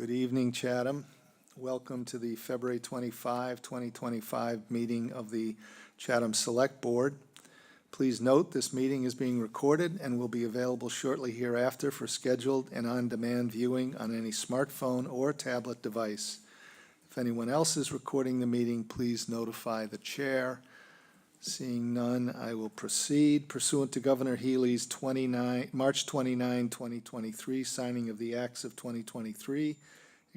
Good evening, Chatham. Welcome to the February 25, 2025 meeting of the Chatham Select Board. Please note this meeting is being recorded and will be available shortly hereafter for scheduled and on-demand viewing on any smartphone or tablet device. If anyone else is recording the meeting, please notify the chair. Seeing none, I will proceed. Pursuant to Governor Healy's March 29, 2023 signing of the Acts of 2023,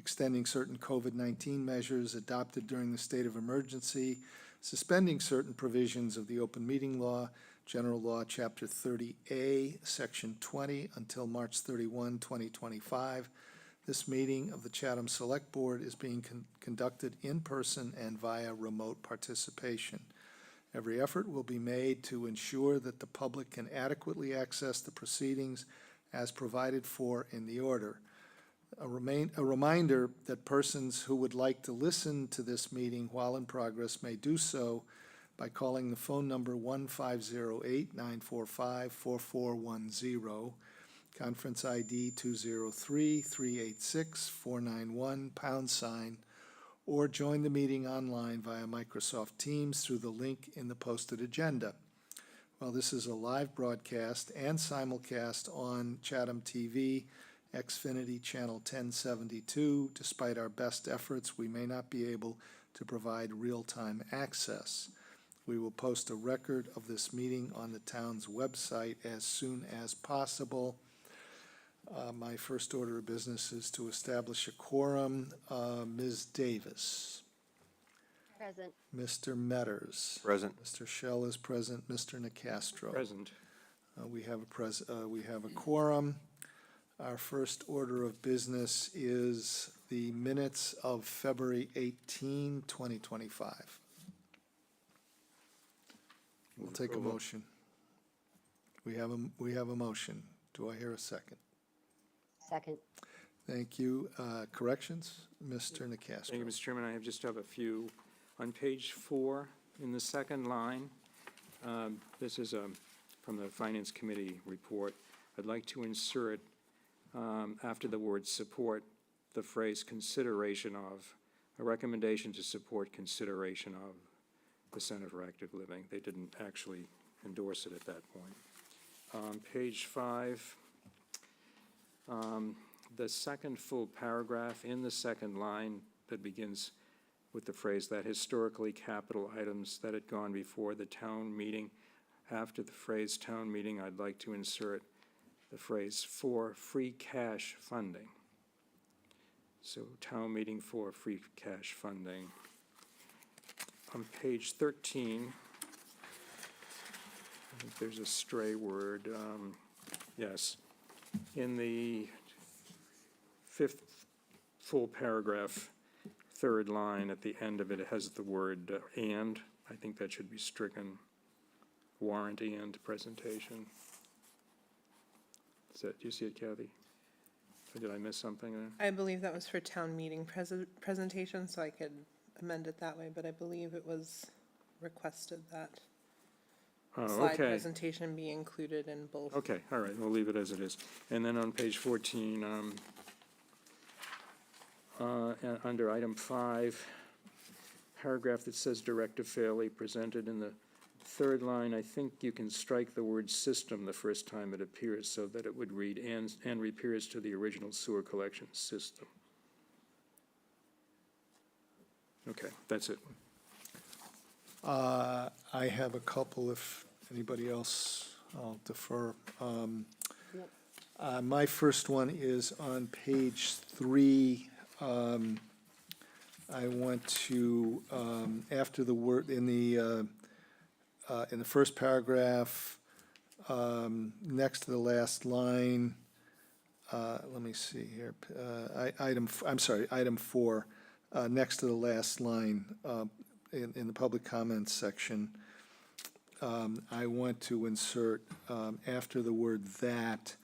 extending certain COVID-19 measures adopted during the state of emergency, suspending certain provisions of the Open Meeting Law, General Law, Chapter 30A, Section 20, until March 31, 2025. This meeting of the Chatham Select Board is being conducted in person and via remote participation. Every effort will be made to ensure that the public can adequately access the proceedings as provided for in the order. A reminder that persons who would like to listen to this meeting while in progress may do so by calling the phone number 1-508-945-4410, conference ID 203-386-491, or join the meeting online via Microsoft Teams through the link in the posted agenda. While this is a live broadcast and simulcast on Chatham TV, Xfinity Channel 1072, despite our best efforts, we may not be able to provide real-time access. We will post a record of this meeting on the town's website as soon as possible. My first order of business is to establish a quorum. Ms. Davis. Present. Mr. Metters. Present. Mr. Shell is present. Mr. Nicastro. Present. We have a quorum. Our first order of business is the minutes of February 18, 2025. We'll take a motion. We have a motion. Do I hear a second? Second. Thank you. Corrections? Mr. Nicastro. Thank you, Mr. Chairman. I just have a few. On page 4, in the second line, this is from the Finance Committee report. I'd like to insert, after the word support, the phrase consideration of, a recommendation to support consideration of the Center for Active Living. They didn't actually endorse it at that point. Page 5. The second full paragraph in the second line that begins with the phrase that historically capital items that had gone before the town meeting. After the phrase town meeting, I'd like to insert the phrase for free cash funding. So town meeting for free cash funding. On page 13, I think there's a stray word. Yes. In the fifth full paragraph, third line, at the end of it, it has the word and. I think that should be stricken. Warrant and presentation. Do you see it, Kathy? Or did I miss something there? I believe that was for town meeting presentation, so I could amend it that way, but I believe it was requested that slide presentation be included in both. Okay, all right, we'll leave it as it is. And then on page 14, under item 5, paragraph that says directive fairly presented in the third line, I think you can strike the word system the first time it appears so that it would read and repairs to the original sewer collection system. Okay, that's it. I have a couple. If anybody else, I'll defer. My first one is on page 3. I want to, after the word in the first paragraph, next to the last line, let me see here, item 4, next to the last line, in the public comments section, I want to insert, after the word that,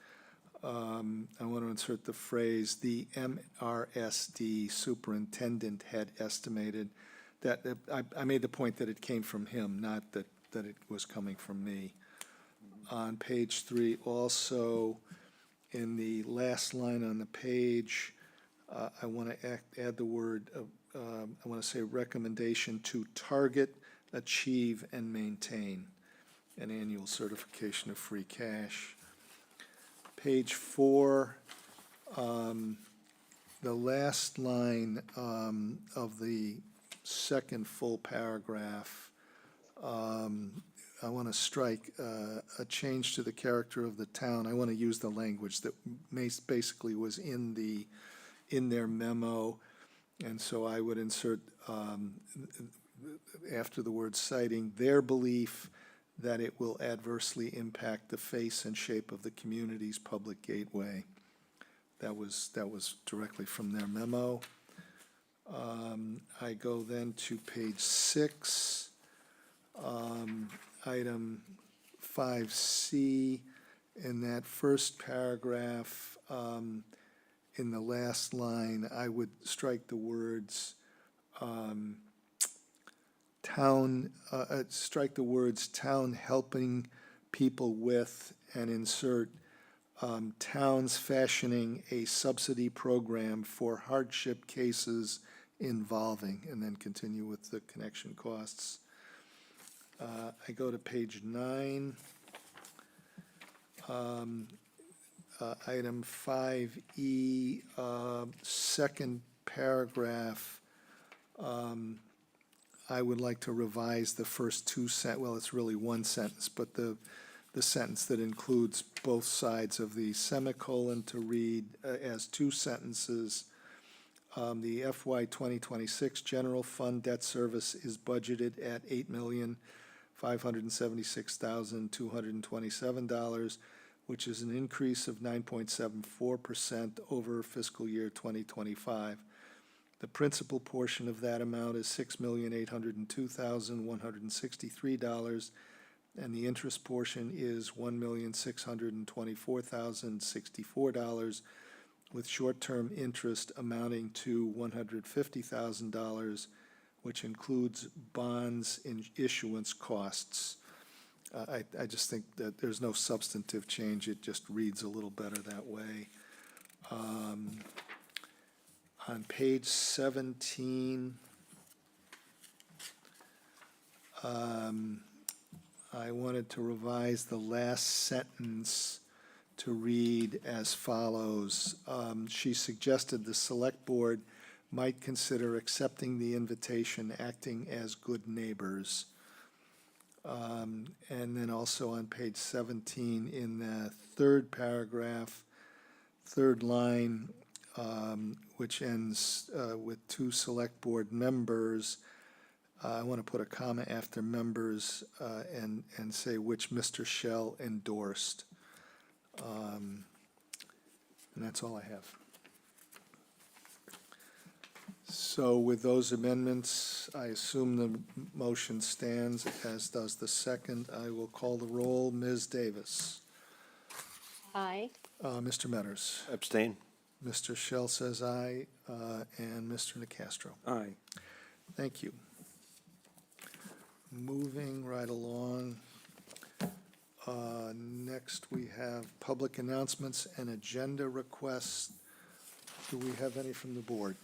I want to insert the phrase, the MRSD superintendent had estimated that, I made the point that it came from him, not that it was coming from me. On page 3, also, in the last line on the page, I want to add the word, I want to say recommendation to target, achieve, and maintain an annual certification of free cash. Page 4, the last line of the second full paragraph, I want to strike a change to the character of the town. I want to use the language that basically was in their memo, and so I would insert after the word citing their belief that it will adversely impact the face and shape of the community's public gateway. That was directly from their memo. I go then to page 6, item 5C. In that first paragraph, in the last line, I would strike the words town helping people with, and insert towns fashioning a subsidy program for hardship cases involving, and then continue with the connection costs. I go to page 9. Item 5E, second paragraph, I would like to revise the first well, it's really one sentence, but the sentence that includes both sides of the semicolon to read as two sentences. The FY 2026 general fund debt service is budgeted at $8,576,227, which is an increase of 9.74% over fiscal year 2025. The principal portion of that amount is $6,802,163, and the interest portion is $1,624,064, with short-term interest amounting to $150,000, which includes bonds and issuance costs. I just think that there's no substantive change. It just reads a little better that way. On page 17, I wanted to revise the last sentence to read as follows. She suggested the select board might consider accepting the invitation, acting as good neighbors. And then also on page 17, in the third paragraph, third line, which ends with 2 select board members, I want to put a comma after members and say which Mr. Shell endorsed. And that's all I have. So with those amendments, I assume the motion stands, as does the second. I will call the roll. Ms. Davis. Aye. Mr. Metters. Abstain. Mr. Shell says aye, and Mr. Nacastro. Aye. Thank you. Moving right along. Next, we have public announcements and agenda requests. Do we have any from the board?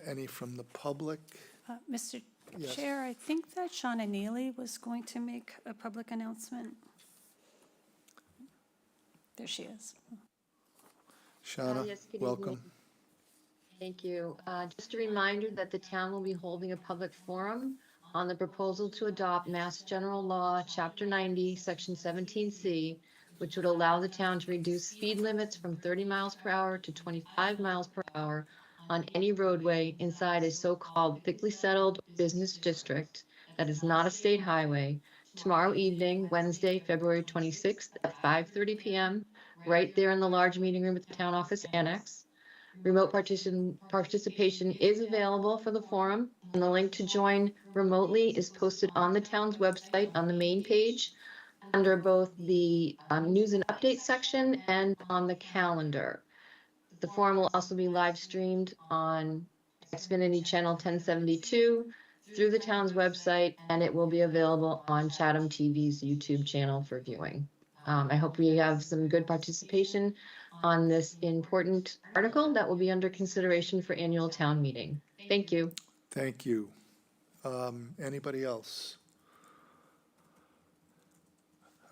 Any from the public? Mr. Yes. Chair, I think that Shauna Neely was going to make a public announcement. There she is. Shauna, Yes, good welcome. evening. Thank you. Just a reminder that the town will be holding a public forum on the proposal to adopt Mass General Law, Chapter 90, Section 17C, which would allow the town to reduce speed limits from 30 miles per hour to 25 miles per hour on any roadway inside a so-called thickly settled business district that is not a state highway, tomorrow evening, Wednesday, February 26th at 5:30 p.m., right there in the large meeting room at the town office annex. Remote participation is available for the forum, and the link to join remotely is posted on the town's website on the main page under both the news and update section and on the calendar. The forum will also be live streamed on Xfinity Channel 1072 through the town's website, and it will be available on Chatham TV's YouTube channel for viewing. I hope we have some good participation. on this important article that will be under consideration for annual town meeting. Thank you. Thank you. Anybody else?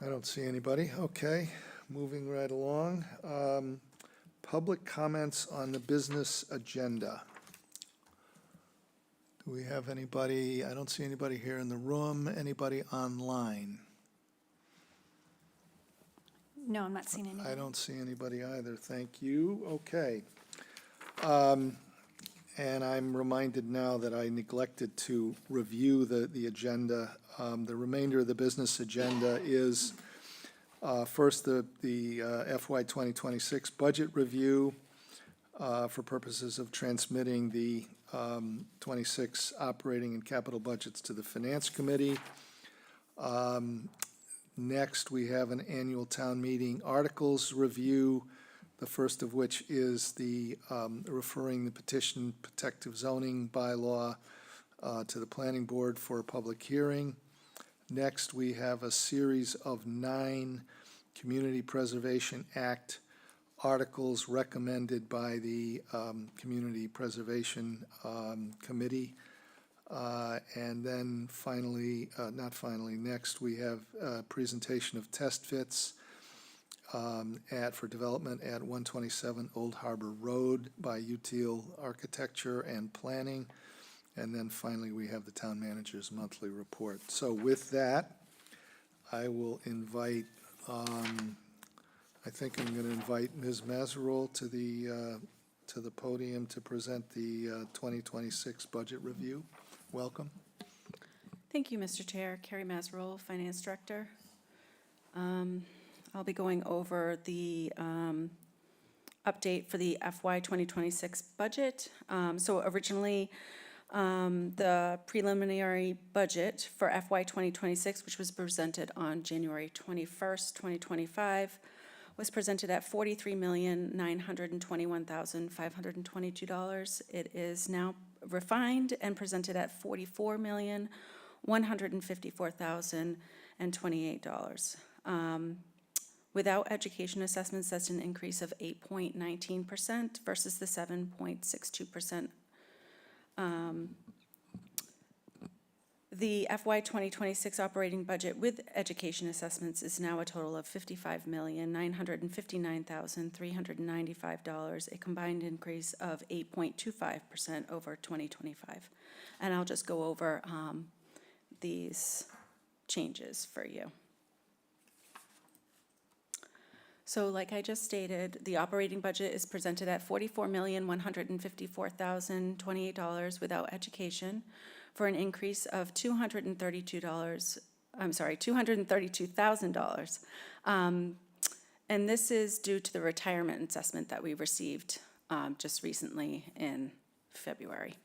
I don't see anybody. Okay, moving right along. Public comments on the business agenda. Do we have anybody? I don't see anybody here in the room. Anybody online? No, I'm not seeing any. I don't see anybody either. Thank you. Okay. And I'm reminded now that I neglected to review the agenda. The remainder of the business agenda is first, the FY 2026 budget review for purposes of transmitting the 26 operating and capital budgets to the Finance Committee. Next, we have an annual town meeting articles review, the first of which is the referring the petition protective zoning bylaw to the planning board for a public hearing. Next, we have a series of 9 Community Preservation Act articles recommended by the Community Preservation Committee. And then finally, next we have a presentation of test fits for development at 127 Old Harbor Road by Util Architecture and Planning. And then finally, we have the town manager's monthly report. So with that, I will invite, I think I'm going to invite Ms. Mazerol to the podium to present the 2026 budget review. Welcome. Thank you, Mr. Chair. Carrie Mazerol, Finance Director. I'll be going over the update for the FY 2026 budget. So originally, the preliminary budget for FY 2026, which was presented on January 21st, 2025, was presented at $43,921,522. It is now refined and presented at $44,154,028. Without education assessments, that's an increase of 8.19% versus the 7.62%. The FY 2026 operating budget with education assessments is now a total of $55,959,395, a combined increase of 8.25% over 2025. And I'll just go over these changes for you. So like I just stated, the operating budget is presented at $44,154,028 without education, for an increase of $232,000. And this is due to the retirement assessment that we received just recently in February.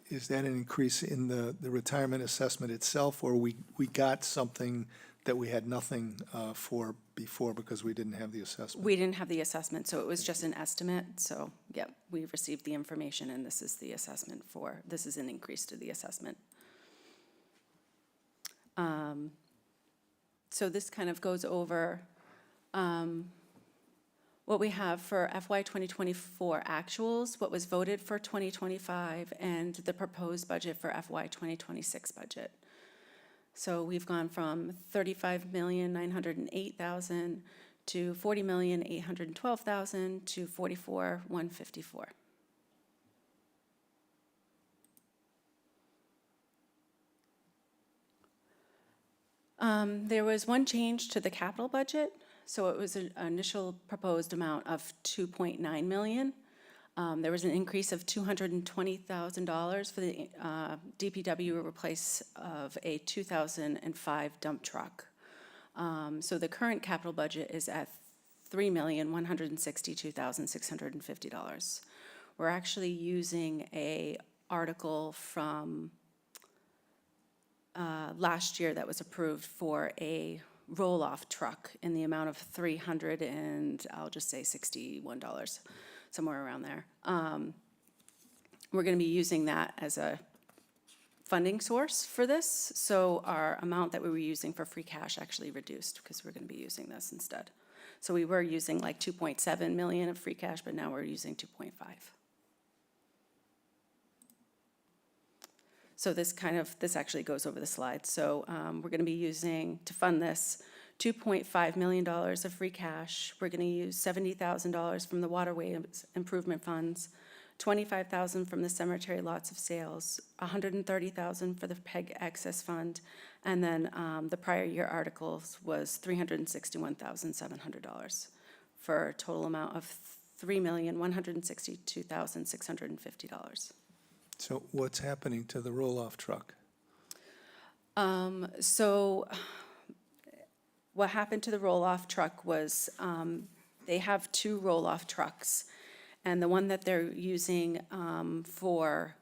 Is that an increase in the retirement assessment itself, or we got something that we had nothing for before because we didn't have the assessment? We didn't have the assessment, so it was just an estimate. So, yeah, we received the information, and this is the assessment this is an increase to the assessment. So this kind of goes over what we have for FY 2024 actuals, what was voted for 2025, and the proposed budget for FY 2026 budget. So we've gone from $35,908,000 to $40,812,000 to $44,154. There was one change to the capital budget. So it was an initial proposed amount of $2.9 million. There was an increase of $220,000 for the DPW replace of a 2005 dump truck. So the current capital budget is at $3,162,650. We're actually using a article from last year that was approved for a roll-off truck in the amount of $300 and I'll just say $61. Somewhere around there. We're going to be using that as a funding source for this. So our amount that we were using for free cash actually reduced because we're going to be using this instead. So we were using like 2.7 million of free cash, but now we're using 2.5. So this actually goes over the slide. So we're going to be using, to fund this, $2.5 million of free cash. We're going to use $70,000 from the waterway improvement funds, $25,000 from the cemetery lots of sales, $130,000 for the PEG excess fund, and then the prior year articles was $361,700 for a total amount of $3,162,650. So what's happening to the roll-off truck? So what happened to the roll-off truck was, they have 2 roll-off trucks. And the one that they're using for,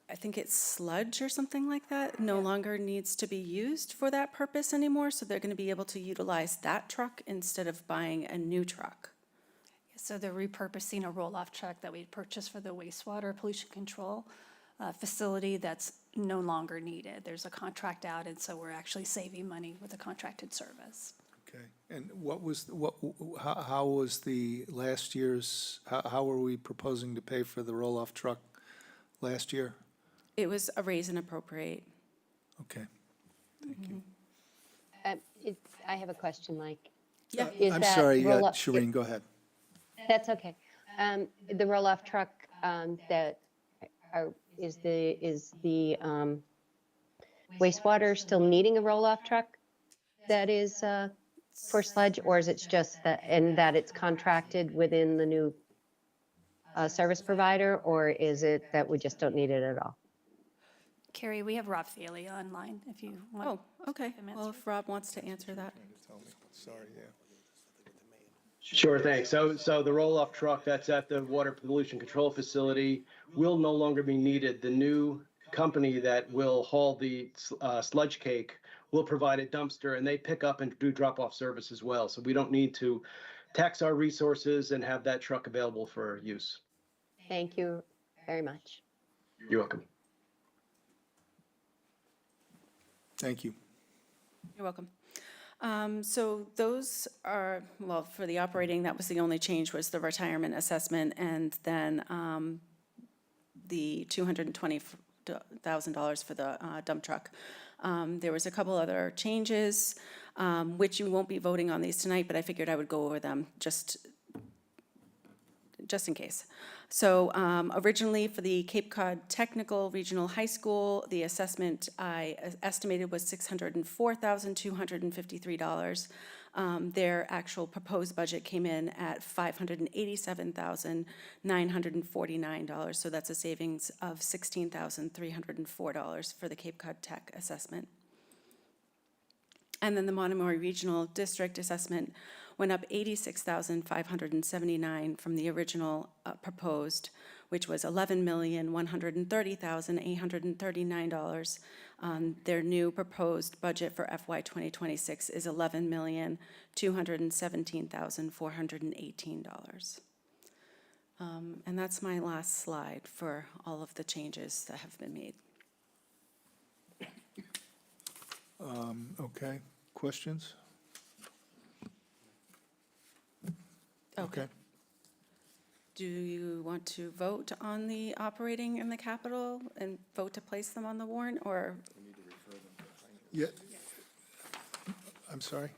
I think it's sludge or something like that, no longer needs to be used for that purpose anymore. So they're going to be able to utilize that truck instead of buying a new truck. So they're repurposing a roll-off truck that we purchased for the wastewater pollution control facility that's no longer needed. There's a contract out, and so we're actually saving money with a contracted service. Okay, and how was the last year's, how were we proposing to pay for the roll-off truck last year? It was a raise and appropriate. Okay, thank you. I have a question, Mike. Yeah. Is I'm that sorry, roll-up- Shireen, go ahead. That's okay. The roll-off truck is the wastewater still needing a roll-off truck that is for sludge, or is it just that, and that it's contracted within the new service provider, or is it that we just don't need it at all? Carrie, we have Rob Thiele online if you want. Oh, okay. him Well, answer. if Rob wants to answer that. Sorry, yeah. Sure, thanks. So the roll-off truck that's at the water pollution control facility will no longer be needed. The new company that will haul the sludge cake will provide a dumpster, and they pick up and do drop-off service as well. So we don't need to tax our resources and have that truck available for use. Thank you very much. You're welcome. Thank you. You're welcome. So those are, well, for the operating, that was the only change, was the retirement assessment, and then the $220,000 for the dump truck. There was a couple other changes, which you won't be voting on these tonight, but I figured I would go over them just in case. So originally for the Cape Cod Technical Regional High School, the assessment I estimated was $604,253. Their actual proposed budget came in at $587,949. So that's a savings of $16,304 for the Cape Cod Tech assessment. And then the Monomoy Regional District assessment went up $86,579 from the original proposed, which was $11,130,839. Their new proposed budget for FY 2026 is $11,217,418. And that's my last slide for all of the changes that have been made. Okay, questions? Okay. Do you want to vote on the operating and the capital and vote to place them on the warrant, or? Yeah. I'm sorry?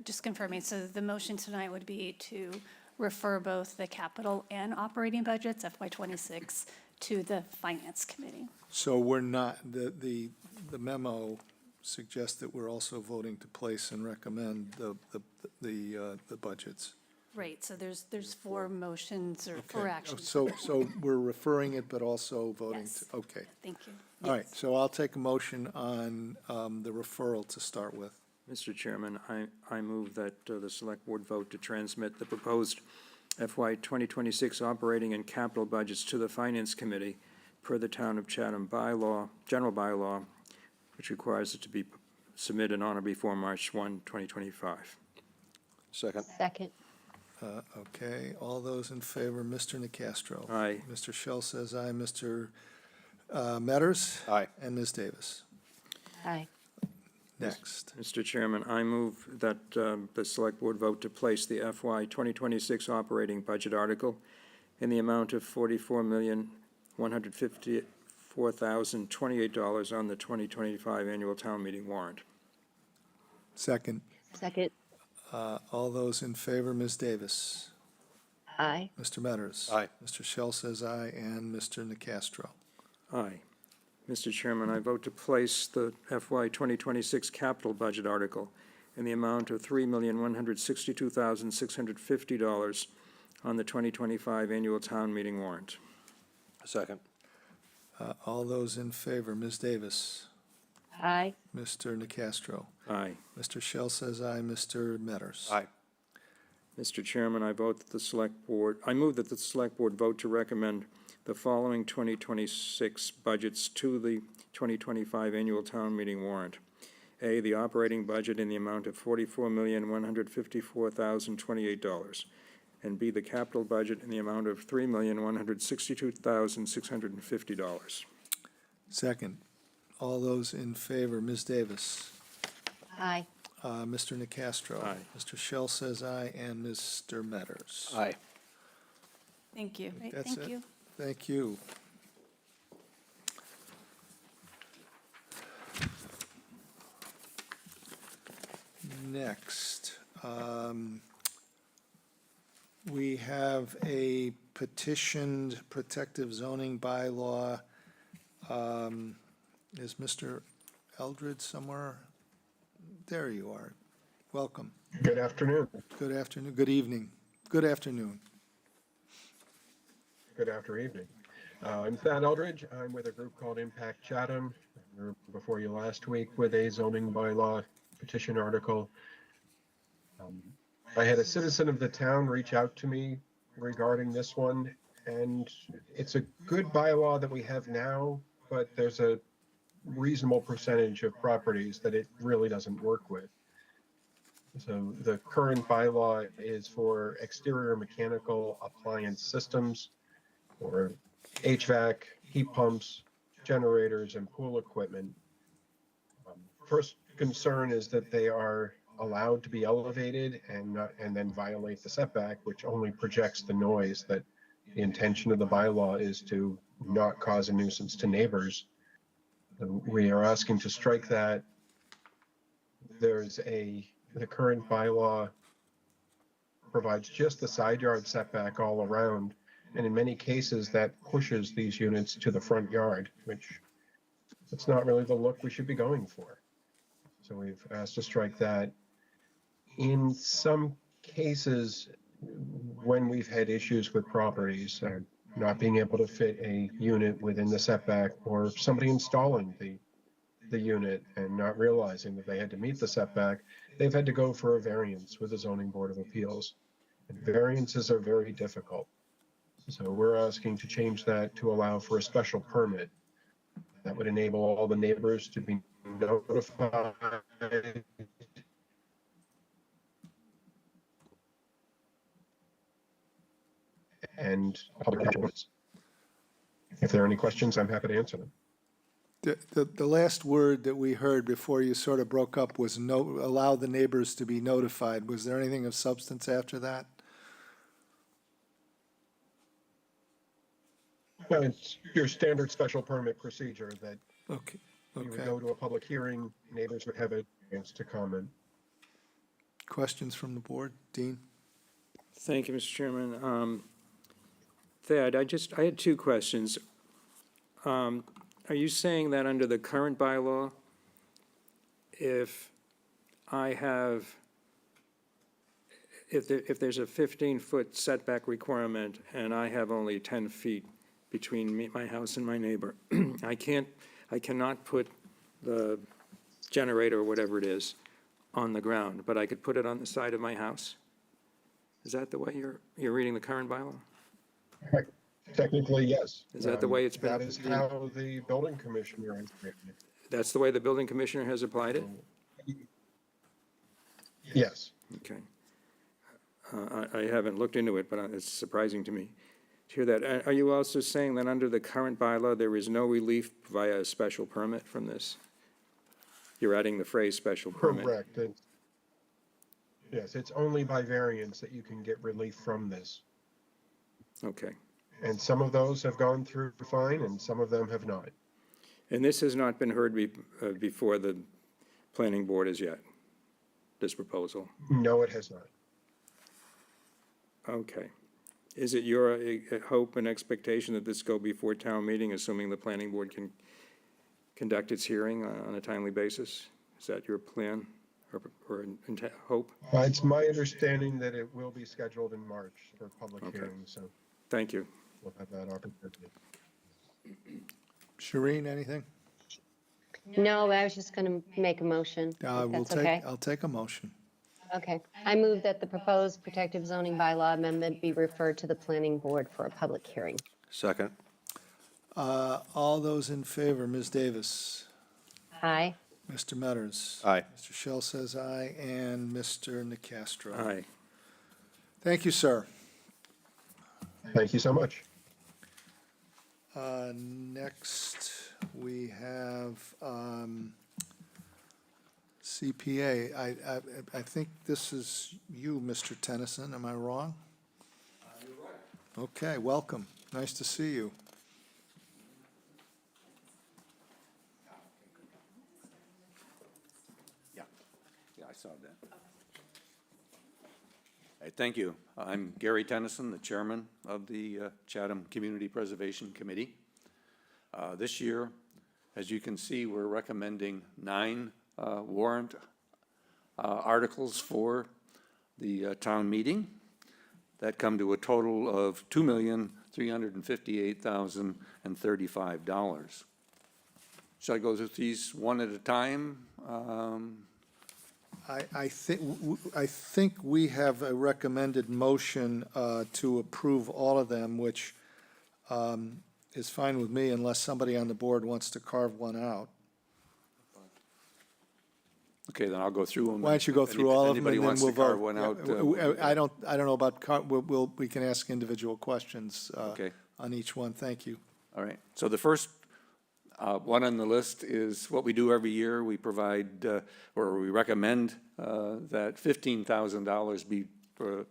Just confirming, so the motion tonight would be to refer both the capital and operating budgets, FY '26, to the Finance Committee. So we're not, the memo suggests that we're also voting to place and recommend the budgets. Right, so there's 4 motions or 4 Okay. actions. So we're referring it, but also voting Yes. to, okay. Thank you. All right, so I'll take a motion on the referral to start with. Mr. Chairman, I move that the Select Board vote to transmit the proposed FY 2026 operating and capital budgets to the Finance Committee per the Town of Chatham bylaw, general bylaw, which requires it to be submitted on or before March 1, 2025. Second. Second. Okay, all those in favor, Mr. Nacastro. Aye. Mr. Shell says aye, Mr. Metters. Aye. And Ms. Davis. Aye. Next. Mr. Chairman, I move that the Select Board vote to place the FY 2026 operating budget article in the amount of $44,154,028 on the 2025 annual town meeting warrant. Second. Second. All those in favor, Ms. Davis? Aye. Mr. Metters? Aye. Mr. Shell says aye, and Mr. Nacastro. Aye. Mr. Chairman, I vote to place the FY 2026 capital budget article in the amount of $3,162,650 on the 2025 annual town meeting warrant. Second. All those in favor, Ms. Davis? Aye. Mr. Nacastro? Aye. Mr. Shell says aye, Mr. Metters? Aye. Mr. Chairman, I move that the Select Board vote to recommend the following 2026 budgets to the 2025 annual town meeting warrant. A, the operating budget in the amount of $44,154,028, and B, the capital budget in the amount of $3,162,650. Second. All those in favor, Ms. Davis? Aye. Mr. Nacastro? Aye. Mr. Shell says aye, and Mr. Metters? Aye. Thank you. Great, That's thank it. you. Thank you. Next, we have a petitioned protective zoning bylaw. Is Mr. Eldred somewhere? There you are. Welcome. Good afternoon. Good afternoon, good evening, good afternoon. Good after evening. I'm Thad Eldridge. I'm with a group called Impact Chatham. We were before you last week with a zoning bylaw petition article. I had a citizen of the town reach out to me regarding this one, and it's a good bylaw that we have now, but there's a reasonable percentage of properties that it really doesn't work with. So the current bylaw is for exterior mechanical appliance systems, or HVAC, heat pumps, generators, and pool equipment. First concern is that they are allowed to be elevated and then violate the setback, which only projects the noise. That the intention of the bylaw is to not cause a nuisance to neighbors. We are asking to strike that. The current bylaw provides just the side yard setback all around, and in many cases that pushes these units to the front yard, which it's not really the look we should be going for. So we've asked to strike that. In some cases, when we've had issues with properties not being able to fit a unit within the setback, or somebody installing the unit and not realizing that they had to meet the setback, they've had to go for a variance with the Zoning Board of Appeals. And variances are very difficult. So we're asking to change that to allow for a special permit that would enable all the neighbors to be notified and public records. If there are any questions, I'm happy to answer them. The last word that we heard before you sort of broke up was allow the neighbors to be notified. Was there anything of substance after that? Well, it's your standard special permit procedure that Okay, you would okay. go to a public hearing, neighbors would have a chance to comment. Questions from the board? Dean? Thank you, Mr. Chairman. Thad, I had two questions. Are you saying that under the current bylaw, if there's a 15-foot setback requirement and I have only 10 feet between my house and my neighbor, I cannot put the generator or whatever it is on the ground, but I could put it on the side of my house? Is that the way you're reading the current bylaw? Technically, yes. Is that the way it's been? That is how the building commissioner has written it. That's the way the building commissioner has applied it? Yes. Okay. I haven't looked into it, but it's surprising to me to hear that. Are you also saying that under the current bylaw, there is no relief via a special permit from this? You're adding the phrase special permit. Correct. Yes, it's only by variance that you can get relief from this. Okay. And some of those have gone through fine and some of them have not. And this has not been heard before the planning board as yet, this proposal? No, it has not. Okay. Is it your hope and expectation that this go before town meeting, assuming the planning board can conduct its hearing on a timely basis? Is that your plan or hope? It's my understanding that it will be scheduled in March for public Okay. hearing, so Thank you. we'll have that opportunity. Shireen, anything? No, I was just going to make a motion. if We'll That's take, okay. I'll take a motion. Okay. I move that the proposed protective zoning bylaw amendment be referred to the planning board for a public hearing. Second. All those in favor, Ms. Davis? Aye. Mr. Metters? Aye. Mr. Shell says aye, and Mr. Nacastro. Aye. Thank you, sir. Thank you so much. Next, we have CPA. I think this is you, Mr. Tennyson, am I wrong? You're right. Okay, welcome. Nice to see you. Yeah, I saw that. Hey, thank you. I'm Gary Tennyson, the chairman of the Chatham Community Preservation Committee. This year, as you can see, we're recommending 9 warrant articles for the town meeting that come to a total of $2,358,035. Shall I go through these one at a time? I think we have a recommended motion to approve all of them, which is fine with me unless somebody on the board wants to carve one out. Okay, then I'll go through them. Why don't you go through all of them and then we'll vote? Anybody wants to carve one out? I don't know about, we can ask individual questions Okay. on each one. Thank you. All right, so the first one on the list is what we do every year. We provide, or we recommend that $15,000 be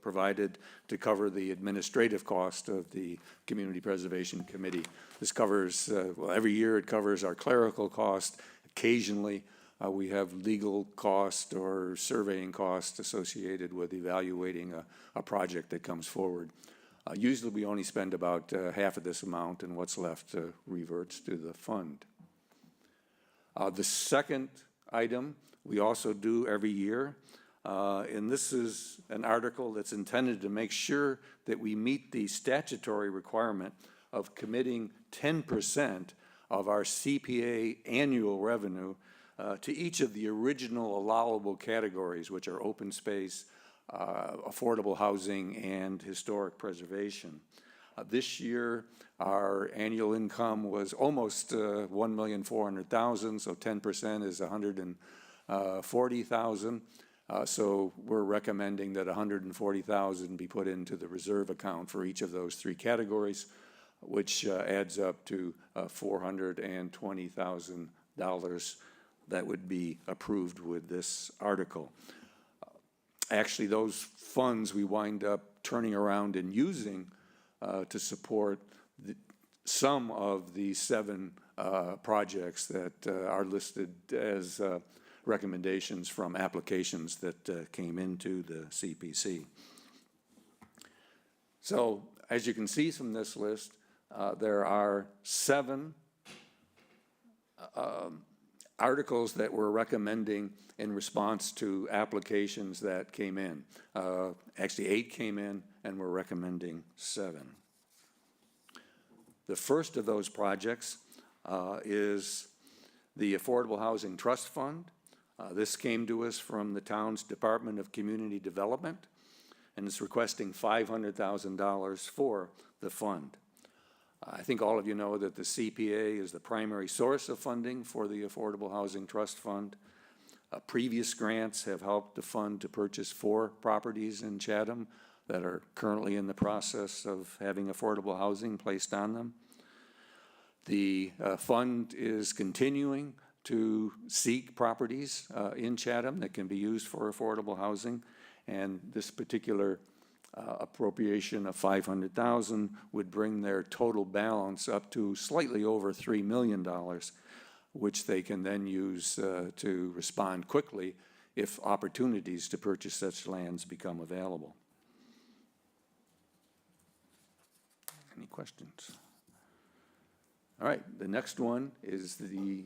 provided to cover the administrative cost of the Community Preservation Committee. This covers, well, every year it covers our clerical cost. Occasionally, we have legal cost or surveying cost associated with evaluating a project that comes forward. Usually we only spend about half of this amount, and what's left reverts to the fund. The second item we also do every year, and this is an article that's intended to make sure that we meet the statutory requirement of committing 10% of our CPA annual revenue to each of the original allowable categories, which are open space, affordable housing, and historic preservation. This year, our annual income was almost $1,400,000, so 10% is $140,000. So we're recommending that $140,000 be put into the reserve account for each of those 3 categories, which adds up to $420,000 that would be approved with this article. Actually, those funds we wind up turning around and using to support some of the 7 projects that are listed as recommendations from applications that came into the CPC. So, as you can see from this list, there are 7 articles that we're recommending in response to applications that came in. Actually, 8 came in, and we're recommending 7. The first of those projects is the Affordable Housing Trust Fund. This came to us from the town's Department of Community Development, and it's requesting $500,000 for the fund. I think all of you know that the CPA is the primary source of funding for the Affordable Housing Trust Fund. Previous grants have helped the fund to purchase 4 properties in Chatham that are currently in the process of having affordable housing placed on them. The fund is continuing to seek properties in Chatham that can be used for affordable housing. And this particular appropriation of $500,000 would bring their total balance up to slightly over $3 million, which they can then use to respond quickly if opportunities to purchase such lands become available. Any questions? All right, the next one is the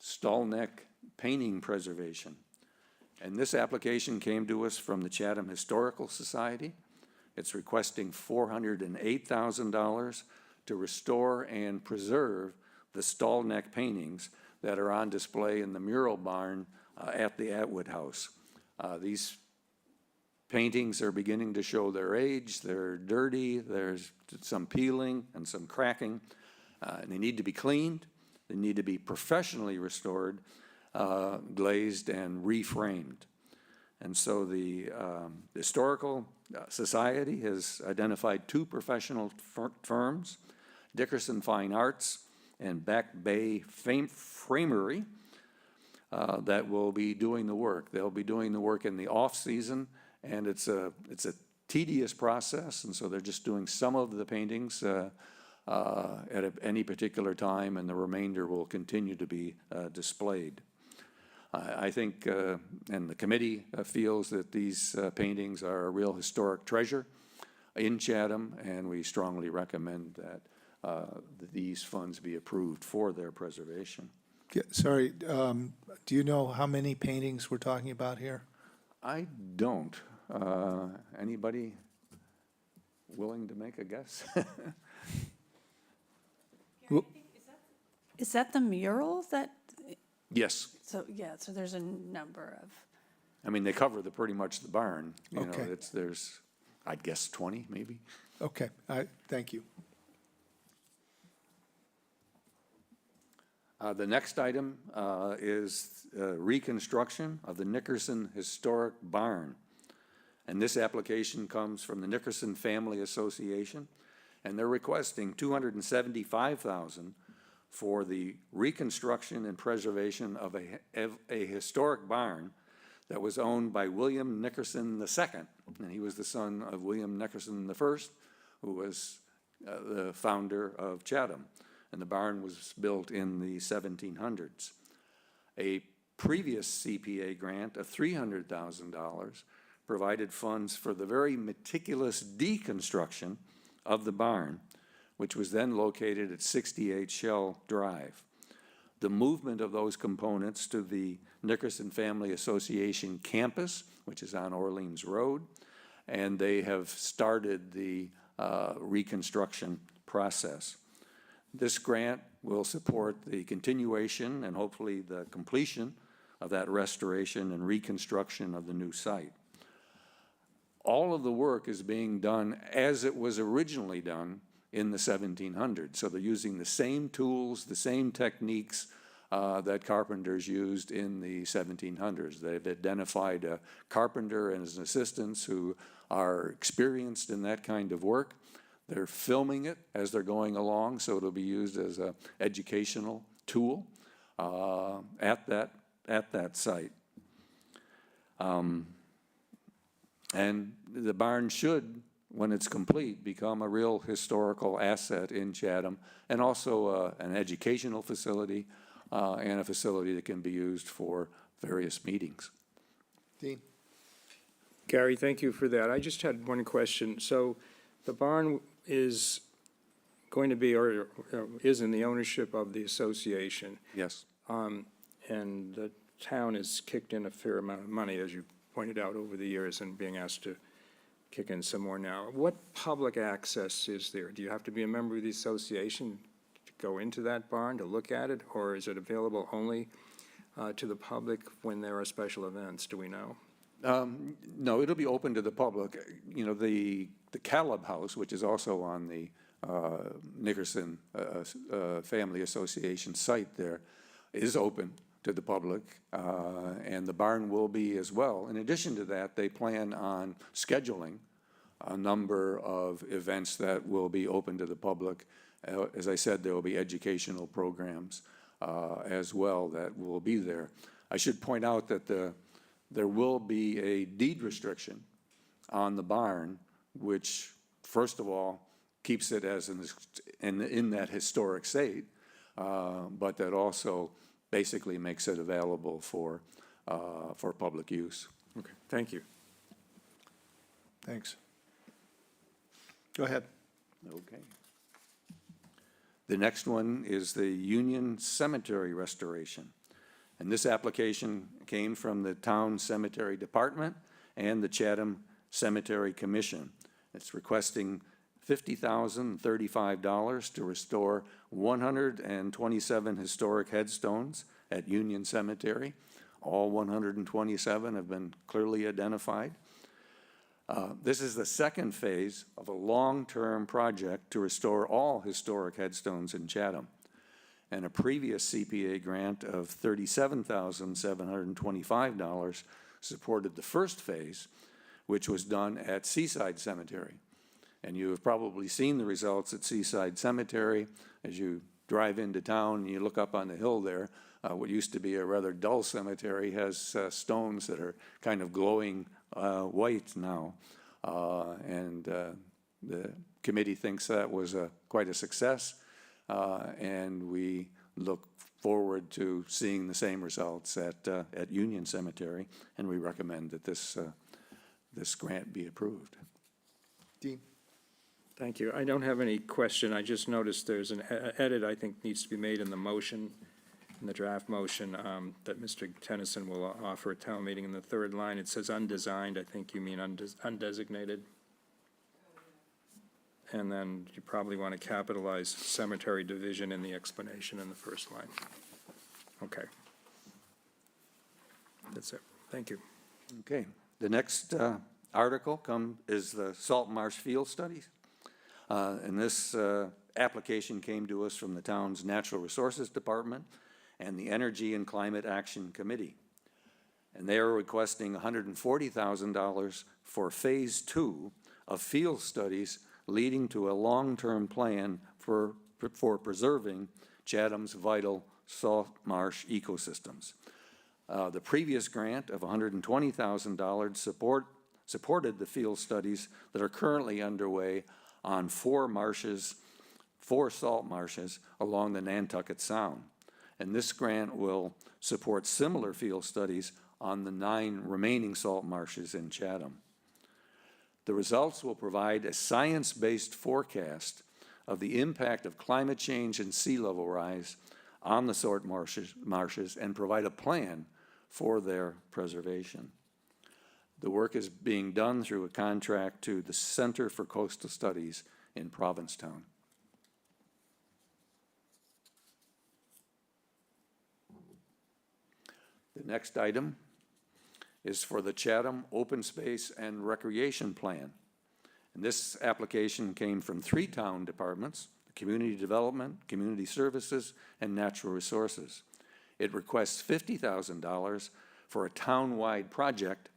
Stallneck painting preservation. And this application came to us from the Chatham Historical Society. It's requesting $408,000 to restore and preserve the Stallneck paintings that are on display in the mural barn at the Atwood House. These paintings are beginning to show their age. They're dirty. There's some peeling and some cracking. And they need to be cleaned. They need to be professionally restored, glazed, and reframed. And so the Historical Society has identified two professional firms, Dickerson Fine Arts and Back Bay Framery, that will be doing the work. They'll be doing the work in the off-season, and it's a tedious process, and so they're just doing some of the paintings at any particular time, and the remainder will continue to be displayed. I think, and the committee feels that these paintings are a real historic treasure in Chatham, and we strongly recommend that these funds be approved for their preservation. Yeah, sorry, do you know how many paintings we're talking about here? I don't. Anybody willing to make a guess? Is that the mural that, Yes. so, yeah, so there's a number of, I mean, they cover pretty much the barn. You know, Okay. there's, I'd guess 20 maybe. Okay, thank you. The next item is reconstruction of the Nickerson Historic Barn. And this application comes from the Nickerson Family Association, and they're requesting $275,000 for the reconstruction and preservation of a historic barn that was owned by William Nickerson II, and he was the son of William Nickerson I, who was the founder of Chatham. And the barn was built in the 1700s. A previous CPA grant of $300,000 provided funds for the very meticulous deconstruction of the barn, which was then located at 68 Shell Drive. The movement of those components to the Nickerson Family Association campus, which is on Orleans Road, and they have started the reconstruction process. This grant will support the continuation and hopefully the completion of that restoration and reconstruction of the new site. All of the work is being done as it was originally done in the 1700s. So they're using the same tools, the same techniques that carpenters used in the 1700s. They've identified a carpenter and his assistants who are experienced in that kind of work. They're filming it as they're going along, so it'll be used as an educational tool at that site. And the barn should, when it's complete, become a real historical asset in Chatham, and also an educational facility and a facility that can be used for various meetings. Dean? Gary, thank you for that. I just had one question. So the barn is going to be, or is in the ownership of the association, Yes. and the town has kicked in a fair amount of money, as you pointed out, over the years, and being asked to kick in some more now. What public access is there? Do you have to be a member of the association to go into that barn, to look at it, or is it available only to the public when there are special events? Do we know? No, it'll be open to the public. You know, the Caleb House, which is also on the Nickerson Family Association site there, is open to the public, and the barn will be as well. In addition to that, they plan on scheduling a number of events that will be open to the public. As I said, there will be educational programs as well that will be there. I should point out that there will be a deed restriction on the barn, which, first of all, keeps it as in that historic state, but that also basically makes it available for public use. Okay, thank you. Thanks. Go ahead. Okay. The next one is the Union Cemetery restoration. And this application came from the Town Cemetery Department and the Chatham Cemetery Commission. It's requesting $50,035 to restore 127 historic headstones at Union Cemetery. All 127 have been clearly identified. This is the second phase of a long-term project to restore all historic headstones in Chatham. And a previous CPA grant of $37,725 supported the first phase, which was done at Seaside Cemetery. And you have probably seen the results at Seaside Cemetery. As you drive into town and you look up on the hill there, what used to be a rather dull cemetery has stones that are kind of glowing white now. And the committee thinks that was quite a success. And we look forward to seeing the same results at Union Cemetery, and we recommend that this grant be approved. Dean? Thank you. I don't have any question. I just noticed there's an edit I think needs to be made in the motion, in the draft motion, that Mr. Tennyson will offer at town meeting. In the third line, it says undesigned. I think you mean undesignated. And then you probably want to capitalize cemetery division in the explanation in the first line. Okay. That's it. Thank you. Okay. The next article is the Salt Marsh Field Studies. And this application came to us from the town's Natural Resources Department and the Energy and Climate Action Committee. And they are requesting $140,000 for Phase 2 of field studies leading to a long-term plan for preserving Chatham's vital salt marsh ecosystems. The previous grant of $120,000 supported the field studies that are currently underway on 4 salt marshes along the Nantucket Sound. And this grant will support similar field studies on the 9 remaining salt marshes in Chatham. The results will provide a science-based forecast of the impact of climate change and sea level rise on the salt marshes and provide a plan for their preservation. The work is being done through a contract to the Center for Coastal Studies in Provincetown. The next item is for the Chatham Open Space and Recreation Plan. And this application came from 3 town departments: Community Development, Community Services, and Natural Resources. It requests $50,000 for a town-wide project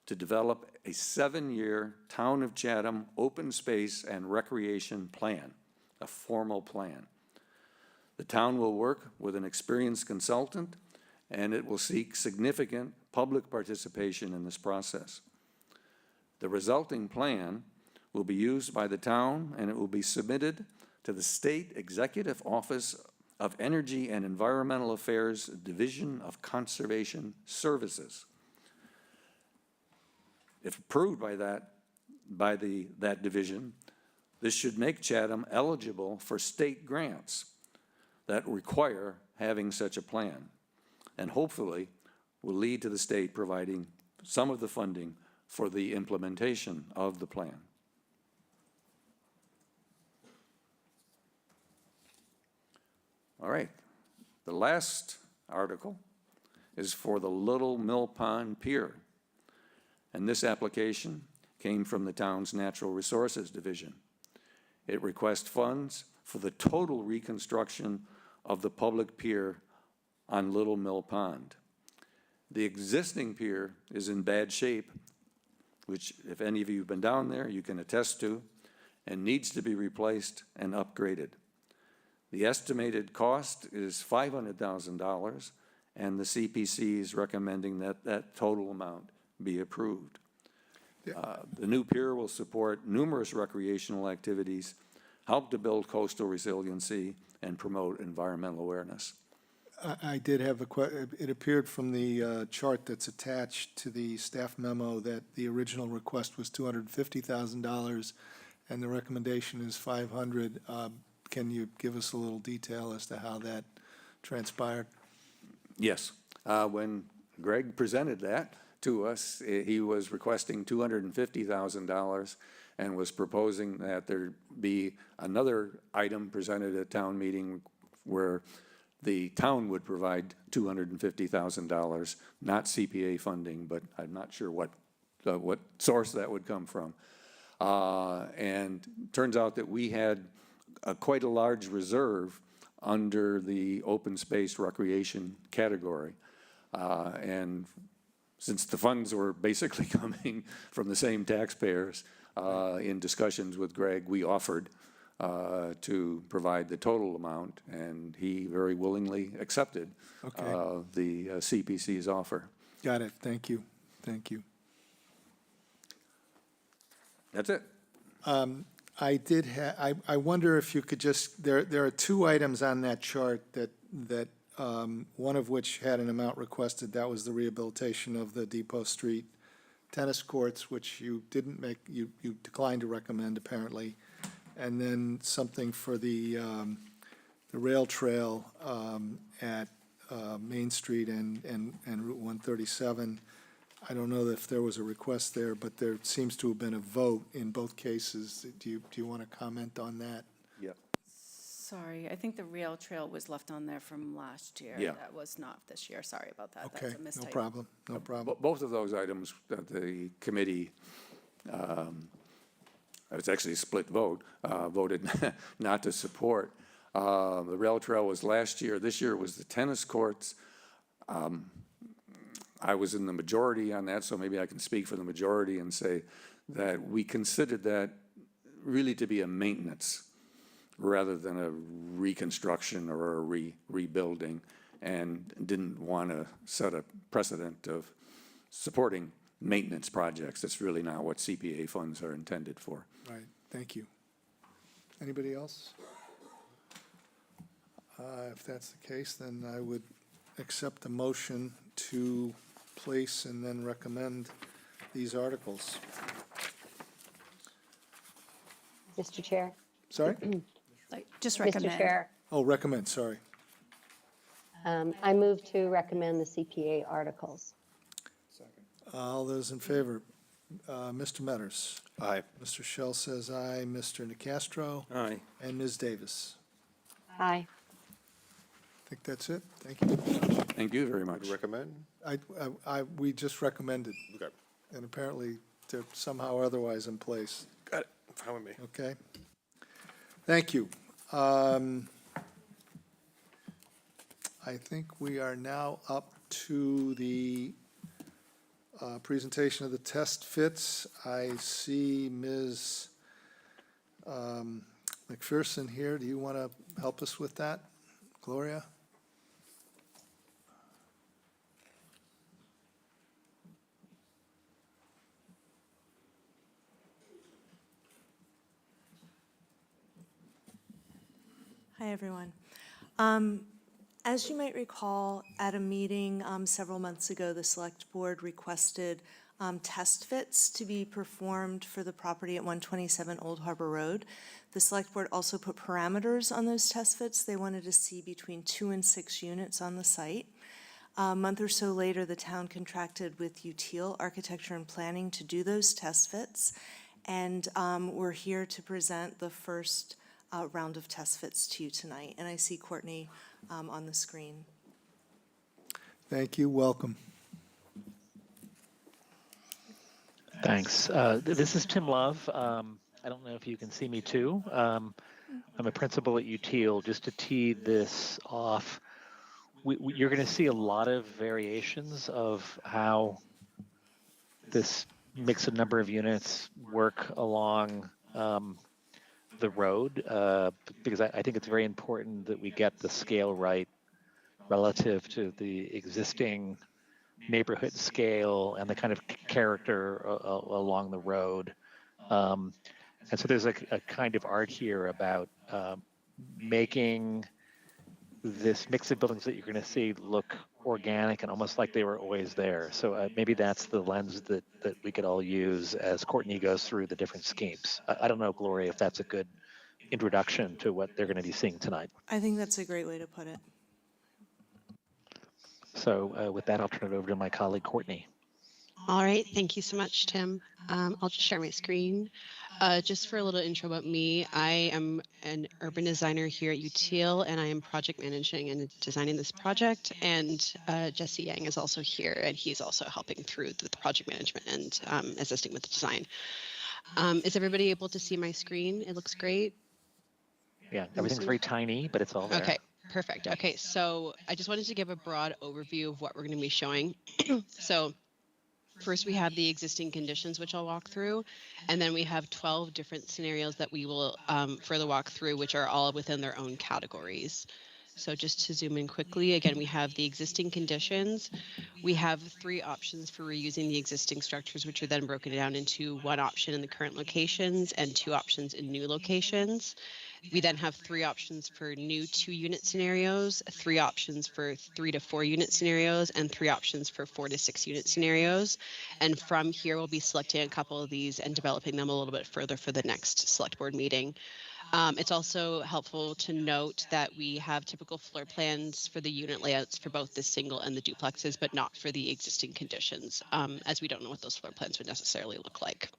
to develop a 7-year Town of Chatham Open Space and Recreation Plan, a formal plan. The town will work with an experienced consultant, and it will seek significant public participation in this process. The resulting plan will be used by the town, and it will be submitted to the State Executive Office of Energy and Environmental Affairs Division of Conservation Services. If approved by that division, this should make Chatham eligible for state grants that require having such a plan, and hopefully will lead to the state providing some of the funding for the implementation of the plan. All right, the last article is for the Little Mill Pond Pier. And this application came from the town's Natural Resources Division. It requests funds for the total reconstruction of the public pier on Little Mill Pond. The existing pier is in bad shape, which if any of you have been down there, you can attest to, and needs to be replaced and upgraded. The estimated cost is $500,000, and the CPC is recommending that that total amount be approved. The new pier will support numerous recreational activities, help to build coastal resiliency, and promote environmental awareness. I did have it appeared from the chart that's attached to the staff memo that the original request was $250,000 and the recommendation is 500. Can you give us a little detail as to how that transpired? Yes. When Greg presented that to us, he was requesting $250,000 and was proposing that there be another item presented at town meeting where the town would provide $250,000, not CPA funding, but I'm not sure what source that would come from. And turns out that we had quite a large reserve under the open space recreation category. And since the funds were basically coming from the same taxpayers, in discussions with Greg, we offered to provide the total amount, and he very willingly accepted the CPC's offer. Got it. Thank you. Thank you. That's it. I did I wonder if you could just, there are two items on that chart that one of which had an amount requested. That was the rehabilitation of the Depot Street tennis courts, which you didn't make, you declined to recommend apparently. And then something for the rail trail at Main Street and Route 137. I don't know if there was a request there, but there seems to have been a vote in both cases. Do you want to comment on that? Yep. Sorry, I think the rail trail was left on there from last year. Yeah. That was not this year. Sorry about that. Okay, That's a no mistype. problem, no problem. Both of those items that the committee, it's actually a split vote, voted not to support. The rail trail was last year. This year was the tennis courts. I was in the majority on that, so maybe I can speak for the majority and say that we considered that really to be a maintenance rather than a reconstruction or a rebuilding, and didn't want to set a precedent of supporting maintenance projects. That's really not what CPA funds are intended for. Right, thank you. Anybody else? If that's the case, then I would accept the motion to place and then recommend these articles. Mr. Chair? Sorry? Like, just Mr. recommend. Chair, Oh, recommend, sorry. I move to recommend the CPA articles. All those in favor? Mr. Metters? Aye. Mr. Shell says aye. Mr. Nacastro? Aye. And Ms. Davis? Aye. I think that's it. Thank you. Thank you very much. Recommend? We just recommended, Okay. and apparently they're somehow or otherwise in place. Got it. Fine with me. Okay? Thank you. I think we are now up to the presentation of the test fits. I see Ms. McPherson here. Do you want to help us with that, Gloria? Hi, everyone. As you might recall, at a meeting several months ago, the Select Board requested test fits to be performed for the property at 127 Old Harbor Road. The Select Board also put parameters on those test fits. They wanted to see between 2 and 6 units on the site. A month or so later, the town contracted with Util Architecture and Planning to do those test fits, and we're here to present the first round of test fits to you tonight. And I see Courtney on the screen. Thank you. Welcome. Thanks. This is Tim Love. I don't know if you can see me too. I'm a principal at Util. Just to tee this off, you're going to see a lot of variations of how this mix of number of units work along the road, because I think it's very important that we get the scale right relative to the existing neighborhood scale and the kind of character along the road. And so there's a kind of art here about making this mix of buildings that you're going to see look organic and almost like they were always there. So maybe that's the lens that we could all use as Courtney goes through the different schemes. I don't know, Gloria, if that's a good introduction to what they're going to be seeing tonight. I think that's a great way to put it. So with that, I'll turn it over to my colleague, Courtney. All right, thank you so much, Tim. I'll just share my screen. Just for a little intro about me, I am an urban designer here at UTL, and I am project managing and designing this project. And Jesse Yang is also here, and he's also helping through the project management and assisting with the design. Is everybody able to see my screen? It looks great. Yeah, everything's very tiny, but it's all there. Okay, perfect. Okay, so I just wanted to give a broad overview of what we're going to be showing. So first, we have the existing conditions, which I'll walk through, and then we have 12 different scenarios that we will further walk through, which are all within their own categories. So just to zoom in quickly, again, we have the existing conditions. We have 3 options for reusing the existing structures, which are then broken down into 1 option in the current locations and 2 options in new locations. We then have 3 options for new 2-unit scenarios, 3 options for 3 to 4 unit scenarios, and 3 options for 4 to 6 unit scenarios. And from here, we'll be selecting a couple of these and developing them a little bit further for the next select board meeting. It's also helpful to note that we have typical floor plans for the unit layouts for both the single and the duplexes, but not for the existing conditions, as we don't know what those floor plans would necessarily look like.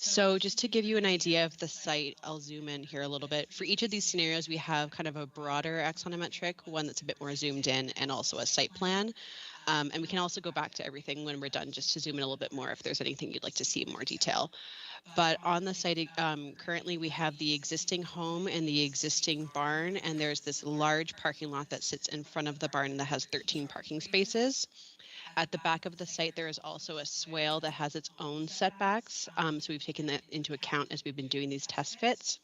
So just to give you an idea of the site, I'll zoom in here a little bit. For each of these scenarios, we have kind of a broader axonometric, one that's a bit more zoomed in, and also a site plan. And we can also go back to everything when we're done just to zoom in a little bit more if there's anything you'd like to see in more detail. But on the site, currently we have the existing home and the existing barn, and there's this large parking lot that sits in front of the barn that has 13 parking spaces. At the back of the site, there is also a swale that has its own setbacks. So we've taken that into account as we've been doing these test fits.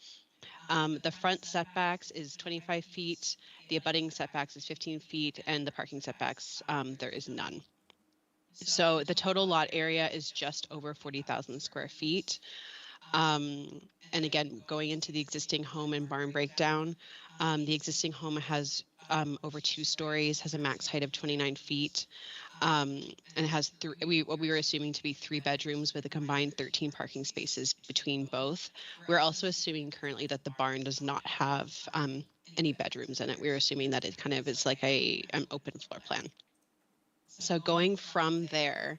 The front setbacks is 25 feet, the abutting setbacks is 15 feet, and the parking setbacks, there is none. So the total lot area is just over 40,000 square feet. And again, going into the existing home and barn breakdown, the existing home has over 2 stories, has a max height of 29 feet. And it has what we were assuming to be 3 bedrooms with a combined 13 parking spaces between both. We're also assuming currently that the barn does not have any bedrooms in it. We're assuming that it kind of is like an open floor plan. So going from there,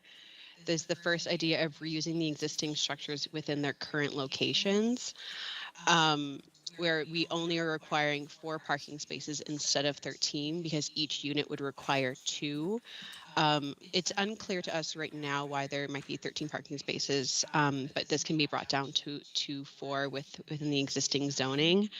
there's the first idea of reusing the existing structures within their current locations, where we only are requiring 4 parking spaces instead of 13 because each unit would require 2. It's unclear to us right now why there might be 13 parking spaces, but this can be brought down to 4 within the existing zoning.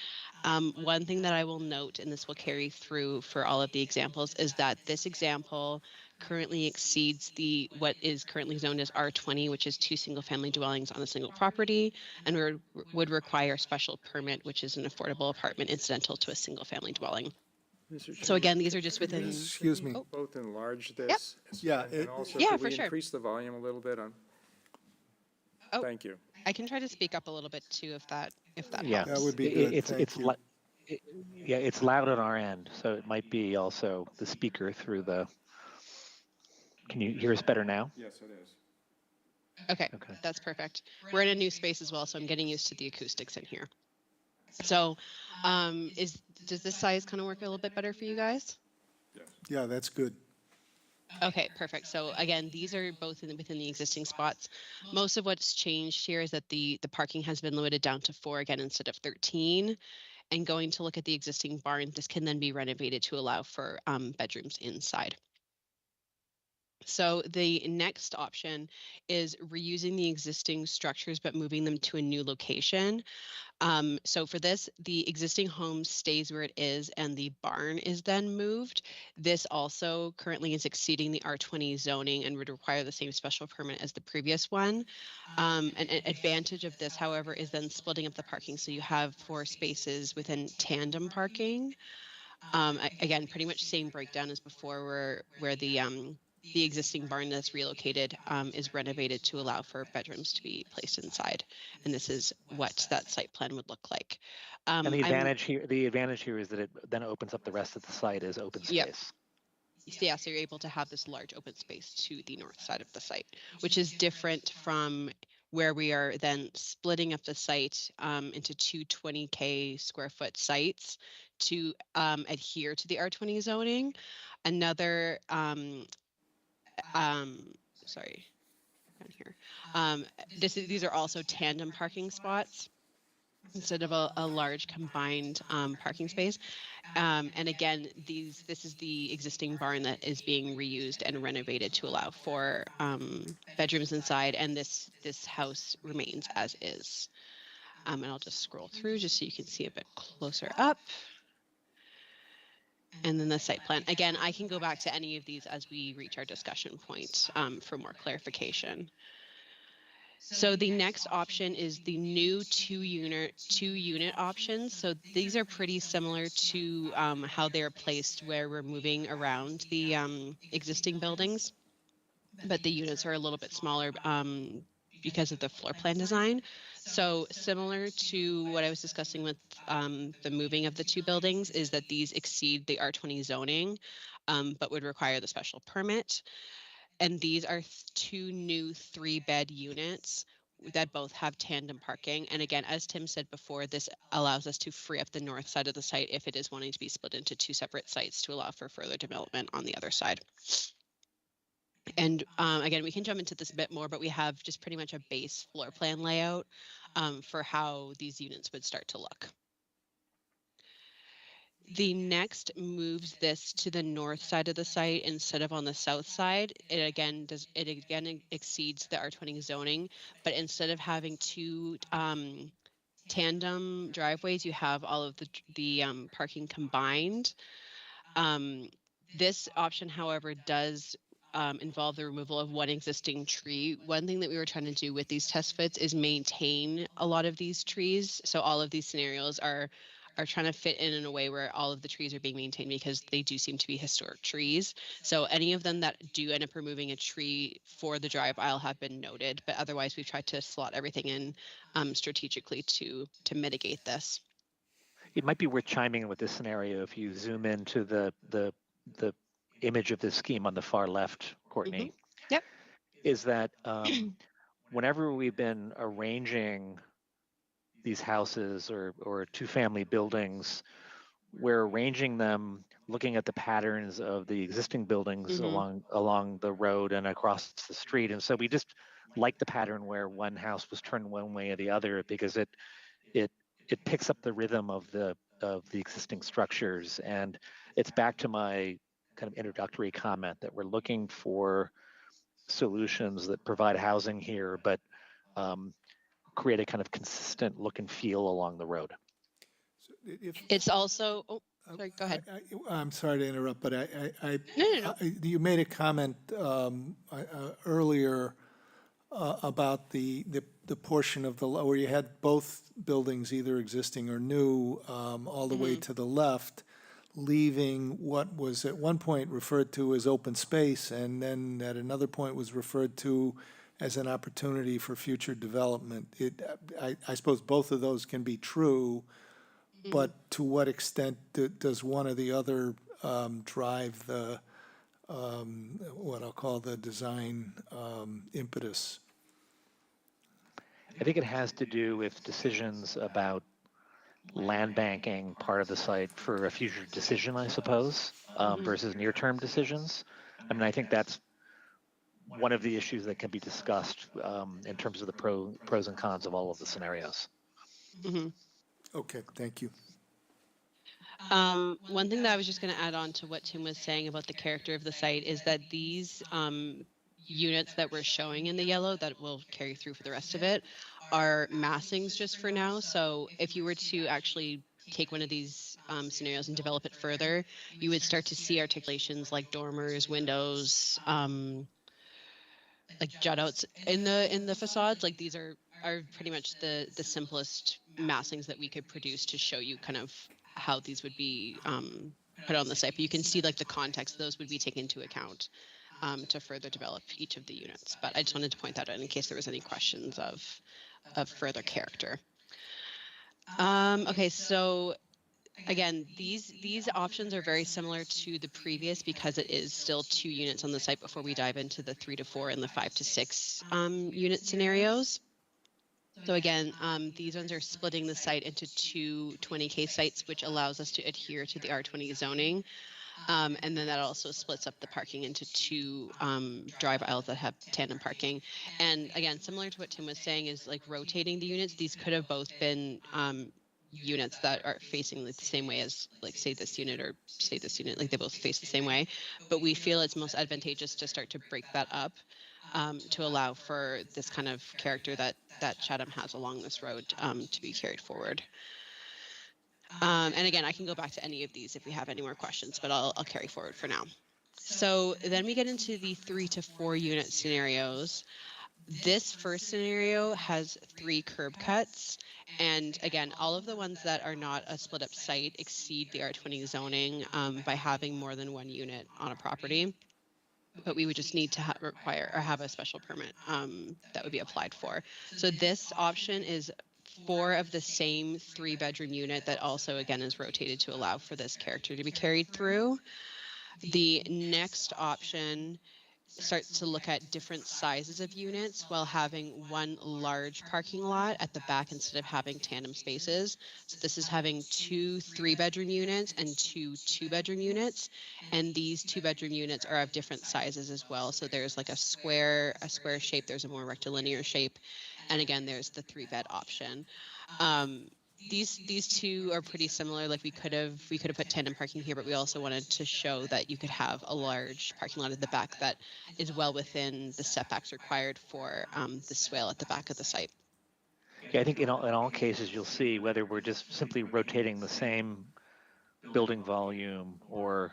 One thing that I will note, and this will carry through for all of the examples, is that this example currently exceeds what is currently zoned as R20, which is 2 single-family dwellings on a single property, and would require special permit, which is an affordable apartment incidental to a single-family dwelling. So again, these are just within. Excuse me. Both enlarge this. Yeah, And also, Yeah, could for we sure. increase the volume a little bit on? Oh. Thank you. I can try to speak up a little bit too, if that Yeah, helps. That would be good, thank you. Yeah, it's loud on our end, so it might be also the speaker through the. Can you hear us better now? Yes, it is. Okay, that's perfect. We're in a new space as well, so I'm getting used to the acoustics in here. So, does this size kind of work a little bit better for you guys? Yeah, that's good. Okay, perfect. So again, these are both within the existing spots. Most of what's changed here is that the parking has been limited down to 4 again instead of 13. And going to look at the existing barn, this can then be renovated to allow for bedrooms inside. So the next option is reusing the existing structures but moving them to a new location. So for this, the existing home stays where it is and the barn is then moved. This also currently is exceeding the R20 zoning and would require the same special permit as the previous one. An advantage of this, however, is then splitting up the parking. So you have 4 spaces within tandem parking. Again, pretty much same breakdown as before, where the existing barn that's relocated is renovated to allow for bedrooms to be placed inside, and this is what that site plan would look like. And the advantage here is that it then opens up the rest of the site as open Yep. space. Yeah, so you're able to have this large open space to the north side of the site, which is different from where we are then splitting up the site into 2 20K square foot sites to adhere to the R20 zoning. Another, sorry, down here. These are also tandem parking spots instead of a large combined parking space. And again, this is the existing barn that is being reused and renovated to allow for bedrooms inside, and this house remains as is. And I'll just scroll through just so you can see a bit closer up. And then the site plan. Again, I can go back to any of these as we reach our discussion point for more clarification. So the next option is the new two unit options. So these are pretty similar to how they're placed where we're moving around the existing buildings, but the units are a little bit smaller because of the floor plan design. So similar to what I was discussing with the moving of the 2 buildings is that these exceed the R20 zoning, but would require the special permit. And these are 2 new 3-bed units that both have tandem parking. And again, as Tim said before, this allows us to free up the north side of the site if it is wanting to be split into 2 separate sites to allow for further development on the other side. And again, we can jump into this a bit more, but we have just pretty much a base floor plan layout for how these units would start to look. The next moves this to the north side of the site instead of on the south side. It again exceeds the R20 zoning, but instead of having 2 tandem driveways, you have all of the parking combined. This option, however, does involve the removal of one existing tree. One thing that we were trying to do with these test fits is maintain a lot of these trees. So all of these scenarios are trying to fit in a way where all of the trees are being maintained because they do seem to be historic trees. So any of them that do end up removing a tree for the drive aisle have been noted, but otherwise we've tried to slot everything in strategically to mitigate this. It might be worth chiming in with this scenario if you zoom into the image of this scheme on the far left, Courtney. Yep. Is that whenever we've been arranging these houses or 2-family buildings, we're arranging them looking at the patterns of the existing buildings along the road and across the street. And so we just like the pattern where one house was turned one way or the other because it picks up the rhythm of the existing structures. And it's back to my kind of introductory comment that we're looking for solutions that provide housing here, but create a kind of consistent look and feel along the road. So if, It's also, oh, sorry, go ahead. I'm sorry to interrupt, but No. you made a comment earlier about the portion of the, where you had both buildings either existing or new, all the way to the left, leaving what was at one point referred to as open space, and then at another point was referred to as an opportunity for future development. I suppose both of those can be true, but to what extent does one or the other drive the, what I'll call the design impetus? I think it has to do with decisions about land banking part of the site for a future decision, I suppose, versus near-term decisions. I mean, I think that's one of the issues that can be discussed in terms of the pros and cons of all of the scenarios. Okay, thank you. One thing that I was just going to add on to what Tim was saying about the character of the site is that these units that we're showing in the yellow that will carry through for the rest of it are massings just for now. So if you were to actually take one of these scenarios and develop it further, you would start to see articulations like dormers, windows, like jut outs in the facades. Like these are pretty much the simplest massings that we could produce to show you kind of how these would be put on the site. But you can see like the context those would be taken into account to further develop each of the units. But I just wanted to point that out in case there was any questions of further character. Okay, so again, these options are very similar to the previous because it is still 2 units on the site before we dive into the 3 to 4 and the 5 to 6 unit scenarios. So again, these ones are splitting the site into 2 20K sites, which allows us to adhere to the R20 zoning. And then that also splits up the parking into 2 drive aisles that have tandem parking. And again, similar to what Tim was saying is like rotating the units. These could have both been units that are facing like the same way as like say this unit or say this unit, like they both face the same way. But we feel it's most advantageous to start to break that up to allow for this kind of character that Chatham has along this road to be carried forward. And again, I can go back to any of these if we have any more questions, but I'll carry forward for now. So then we get into the 3 to 4 unit scenarios. This first scenario has 3 curb cuts. And again, all of the ones that are not a split up site exceed the R20 zoning by having more than 1 unit on a property. But we would just need to require or have a special permit that would be applied for. So this option is 4 of the same 3-bedroom unit that also again is rotated to allow for this character to be carried through. The next option starts to look at different sizes of units while having 1 large parking lot at the back instead of having tandem spaces. So this is having 2 3-bedroom units and 2 2-bedroom units. And these 2-bedroom units are of different sizes as well. So there's like a square shape, there's a more rectilinear shape. And again, there's the 3-bed option. These 2 are pretty similar. Like we could have put tandem parking here, but we also wanted to show that you could have a large parking lot at the back that is well within the setbacks required for the swale at the back of the site. Yeah, I think in all cases, you'll see whether we're just simply rotating the same building volume or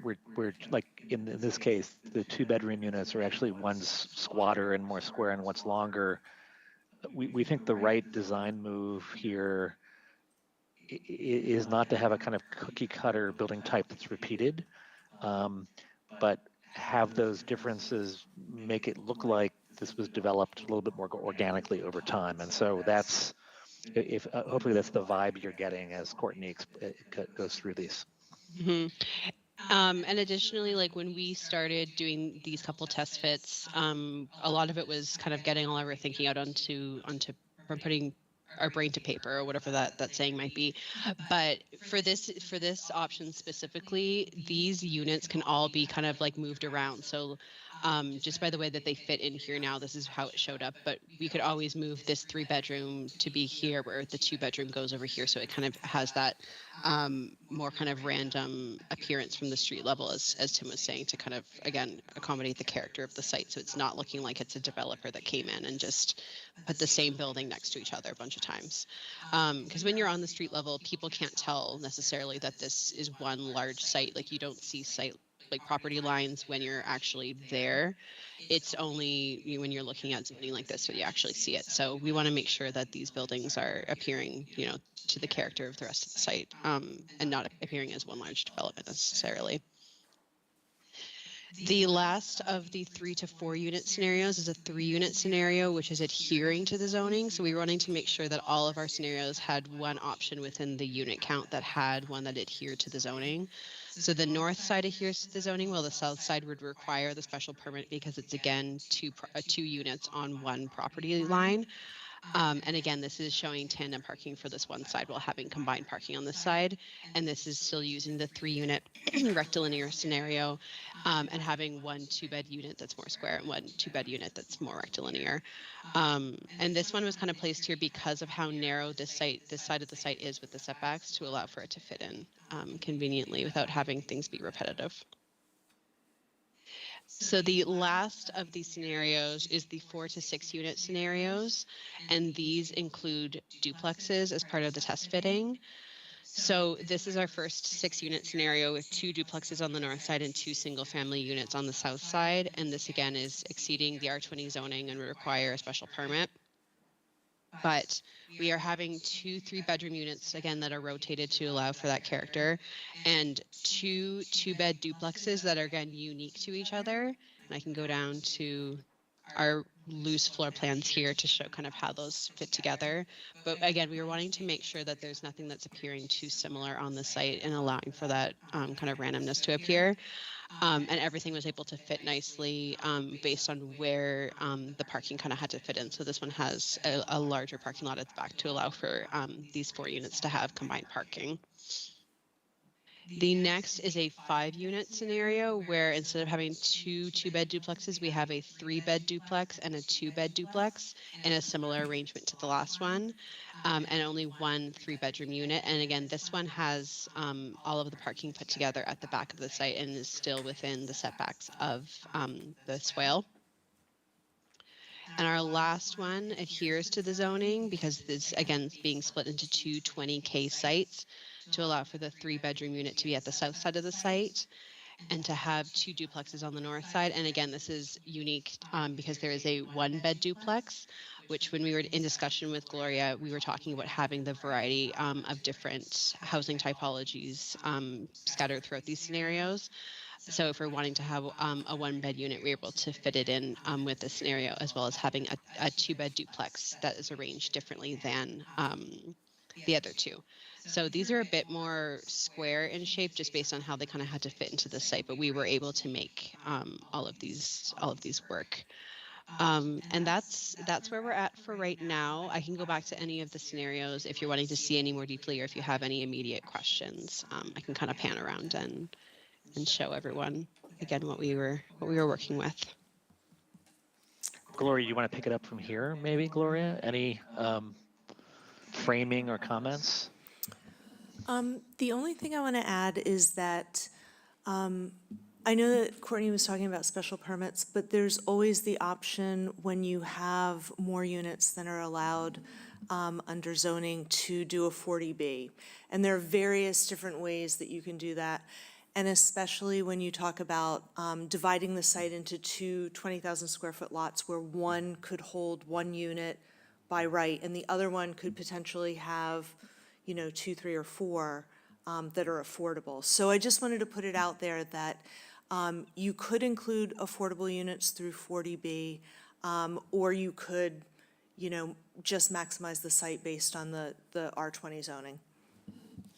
we're like in this case, the 2-bedroom units are actually one's squatter and more square and one's longer. We think the right design move here is not to have a kind of cookie cutter building type that's repeated, but have those differences make it look like this was developed a little bit more organically over time. And so that's, if hopefully that's the vibe you're getting as Courtney goes through these. Mm-hmm. And additionally, like when we started doing these couple test fits, a lot of it was kind of getting all our thinking out onto from putting our brain to paper or whatever that saying might be. But for this option specifically, these units can all be kind of like moved around. So just by the way that they fit in here now, this is how it showed up. But we could always move this 3-bedroom to be here where the 2-bedroom goes over here. So it kind of has that more kind of random appearance from the street level, as Tim was saying, to kind of, again, accommodate the character of the site. So it's not looking like it's a developer that came in and just put the same building next to each other a bunch of times. Because when you're on the street level, people can't tell necessarily that this is one large site. Like you don't see site like property lines when you're actually there. It's only when you're looking at zoning like this that you actually see it. So we want to make sure that these buildings are appearing, to the character of the rest of the site, and not appearing as one large development necessarily. The last of the 3 to 4 unit scenarios is a 3-unit scenario, which is adhering to the zoning. So we were wanting to make sure that all of our scenarios had one option within the unit count that had one that adhered to the zoning. So the north side adheres to the zoning, while the south side would require the special permit because it's again two units on one property line. And again, this is showing tandem parking for this one side while having combined parking on this side. And this is still using the 3-unit rectilinear scenario, and having one 2-bed unit that's more square and one 2-bed unit that's more rectilinear. And this one was kind of placed here because of how narrow this side of the site is with the setbacks, to allow for it to fit in conveniently without having things be repetitive. So the last of these scenarios is the 4 to 6 unit scenarios, and these include duplexes as part of the test fitting. So this is our first 6-unit scenario with 2 duplexes on the north side and 2 single-family units on the south side. And this again is exceeding the R20 zoning and would require a special permit. But we are having 2 3-bedroom units, again, that are rotated to allow for that character, and 2 2-bed duplexes that are, again, unique to each other. And I can go down to our loose floor plans here to show kind of how those fit together. But again, we were wanting to make sure that there's nothing that's appearing too similar on the site and allowing for that kind of randomness to appear. And everything was able to fit nicely based on where the parking kind of had to fit in. So this one has a larger parking lot at the back to allow for these 4 units to have combined parking. The next is a 5-unit scenario where instead of having 2 2-bed duplexes, we have a 3-bed duplex and a 2-bed duplex in a similar arrangement to the last one, and only 1 3-bedroom unit. And again, this one has all of the parking put together at the back of the site and is still within the setbacks of the swale. And our last one adheres to the zoning because this, again, is being split into 2 20K sites to allow for the 3-bedroom unit to be at the south side of the site and to have 2 duplexes on the north side. And again, this is unique because there is a 1-bed duplex, which when we were in discussion with Gloria, we were talking about having the variety of different housing typologies scattered throughout these scenarios. So if we're wanting to have a 1-bed unit, we're able to fit it in with this scenario, as well as having a 2-bed duplex that is arranged differently than the other 2. So these are a bit more square in shape, just based on how they kind of had to fit into the site. But we were able to make all of these work. And that's where we're at for right now. I can go back to any of the scenarios if you're wanting to see any more deeply, or if you have any immediate questions. I can kind of pan around and show everyone again what we were working with. Gloria, you want to pick it up from here, maybe, Gloria? Any framing or comments? The only thing I want to add is that I know that Courtney was talking about special permits, but there's always the option when you have more units than are allowed under zoning to do a 40B. And there are various different ways that you can do that. And especially when you talk about dividing the site into 2 20,000 square foot lots where one could hold 1 unit by right and the other one could potentially have, 2, 3, or 4 that are affordable. So I just wanted to put it out there that you could include affordable units through 40B, or you could, just maximize the site based on the R20 zoning.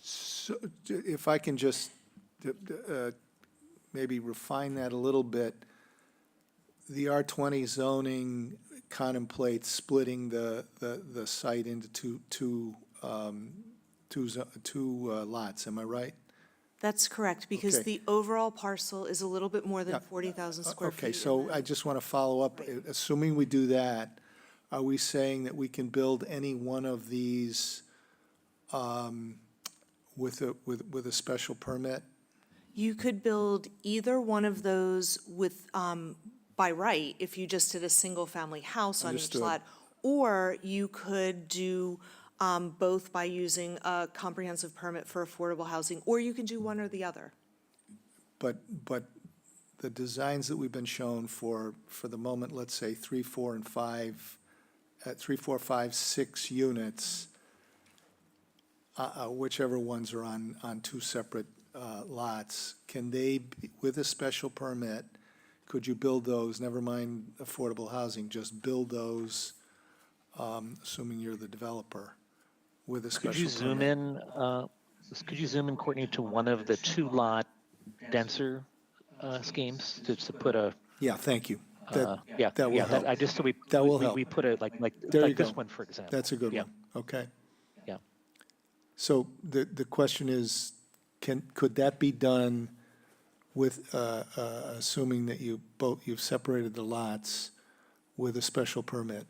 So if I can just maybe refine that a little bit, the R20 zoning contemplates splitting the site into two lots, am I right? That's correct, because Okay. the overall parcel is a little bit more than Yeah. 40,000 square feet. Okay, so I just want to follow up. Assuming we do that, are we saying that we can build any one of these with a special permit? You could build either one of those with, by right, if you just did a single-family house on each Understood. lot. Or you could do both by using a comprehensive permit for affordable housing, or you can do one or the other. But the designs that we've been shown for the moment, let's say 3, 4, and 5, 3, 4, 5, 6 units, whichever ones are on 2 separate lots, can they, with a special permit, could you build those, never mind affordable housing, just build those, assuming you're the developer, with a Could special you zoom permit? in, Courtney, to one of the 2-lot denser schemes to put Yeah, thank you. Yeah, that will yeah, help. I just, so we, That will we help. we put it There you like this go. one, for example. That's a good Yeah, one, okay. yeah. So the question is, could that be done with, assuming that you've separated the lots with a special permit?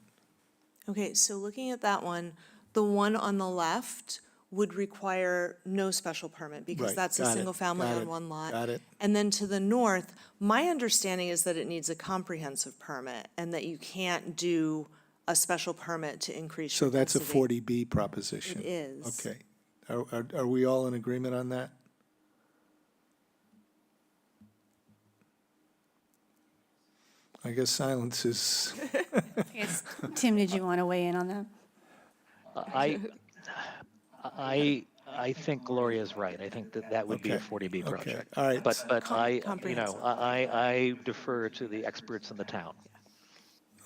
Okay, so looking at that one, the one on the left would require no special permit because Right, that's a got it, single family got on it, one lot. got it. And then to the north, my understanding is that it needs a comprehensive permit and that you can't do a special permit to increase So your that's a density. 40B proposition? It is. Okay. Are we all in agreement on that? I guess silence is, Yes. Tim, did you want to weigh in on that? I think Gloria's right. I think that would be a Okay, 40B okay, project. all right. But Comprehensive. I defer to the experts in the town.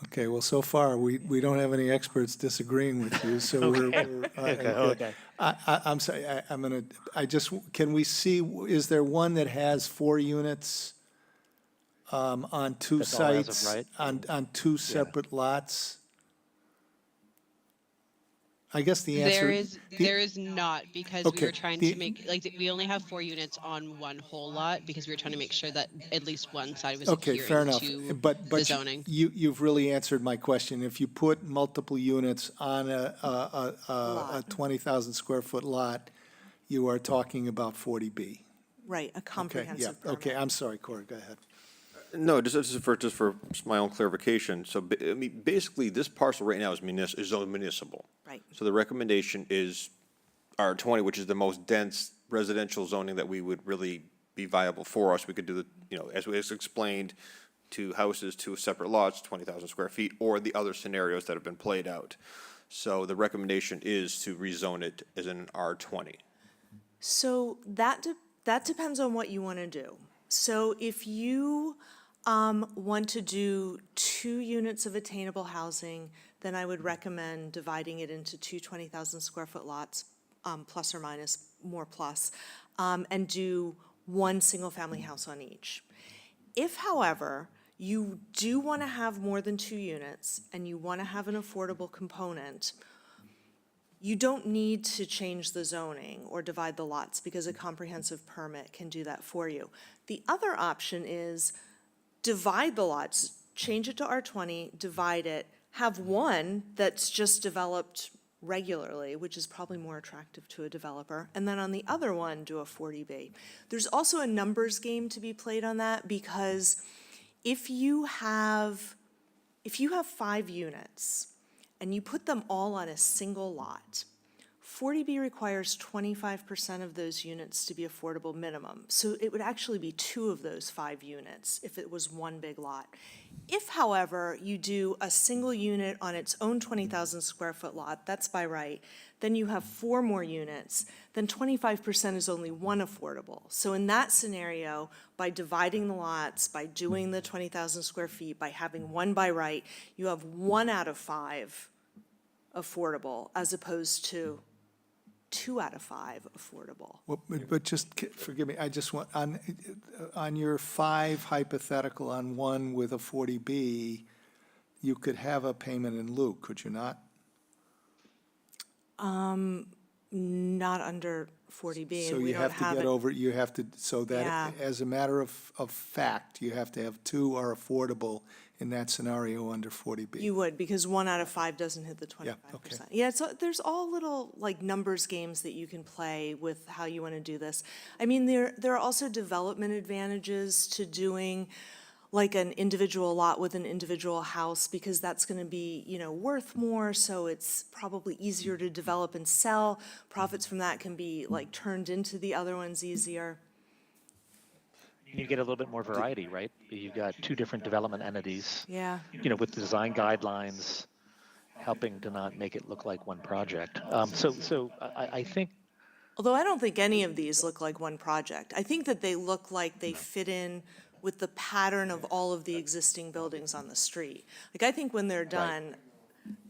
Okay, well, so far, we don't have any experts disagreeing with you, so Okay. I'm sorry, can we see, is there one that has 4 units on 2 That's all as of sites? right? On 2 separate lots? I guess the answer. There is not, because we Okay, were trying to make, like, we only have 4 units on one whole lot because we were trying to make sure that at least one side was Okay, fair adhering enough. to But the zoning. you've really answered my question. If you put multiple units on a Lot. 20,000 square foot lot, you are talking about 40B. Right, a Okay, yeah, comprehensive permit. okay, I'm sorry, Corey, go ahead. No, just for my own clarification. So, I mean, basically, this parcel right now is zoned municipal. Right. So the recommendation is R20, which is the most dense residential zoning that we would really be viable for us. We could do as we explained, 2 houses, 2 separate lots, 20,000 square feet, or the other scenarios that have been played out. So the recommendation is to rezone it as an R20. So that depends on what you want to do. So if you want to do 2 units of attainable housing, then I would recommend dividing it into 2 20,000 square foot lots, plus or minus, more plus, and do 1 single-family house on each. If, however, you do want to have more than 2 units and you want to have an affordable component, you don't need to change the zoning or divide the lots because a comprehensive permit can do that for you. The other option is divide the lots, change it to R20, divide it, have one that's just developed regularly, which is probably more attractive to a developer, and then on the other one, do a 40B. There's also a numbers game to be played on that because if you have 5 units and you put them all on a single lot, 40B requires 25% of those units to be affordable minimum. So it would actually be 2 of those 5 units if it was one big lot. If, however, you do a single unit on its own 20,000 square foot lot, that's by right, then you have 4 more units, then 25% is only 1 affordable. So in that scenario, by dividing the lots, by doing the 20,000 square feet, by having 1 by right, you have 1 out of 5 affordable as opposed to 2 out of 5 affordable. Well, but just, forgive me, I just want, on your 5 hypothetical on 1 with a 40B, you could have a payment in lieu, could you not? Not under 40B, So and we you don't have to have get it. over, you have to, so Yeah. that, as a matter of fact, you have to have 2 are affordable in that scenario under 40B. You would, because 1 out of 5 doesn't hit the Yeah, 25%. okay. Yeah, so there's all little, like, numbers games that you can play with how you want to do this. I mean, there are also development advantages to doing, like, an individual lot with an individual house, because that's going to be, worth more, so it's probably easier to develop and sell. Profits from that can be, like, turned into the other ones easier. You get a little bit more variety, right? You've got 2 different development entities, Yeah. with design guidelines helping to not make it look like one project. So I think, Although I don't think any of these look like one project. I think that they look like they fit in with the pattern of all of the existing buildings on the street. Like, I think when they're done,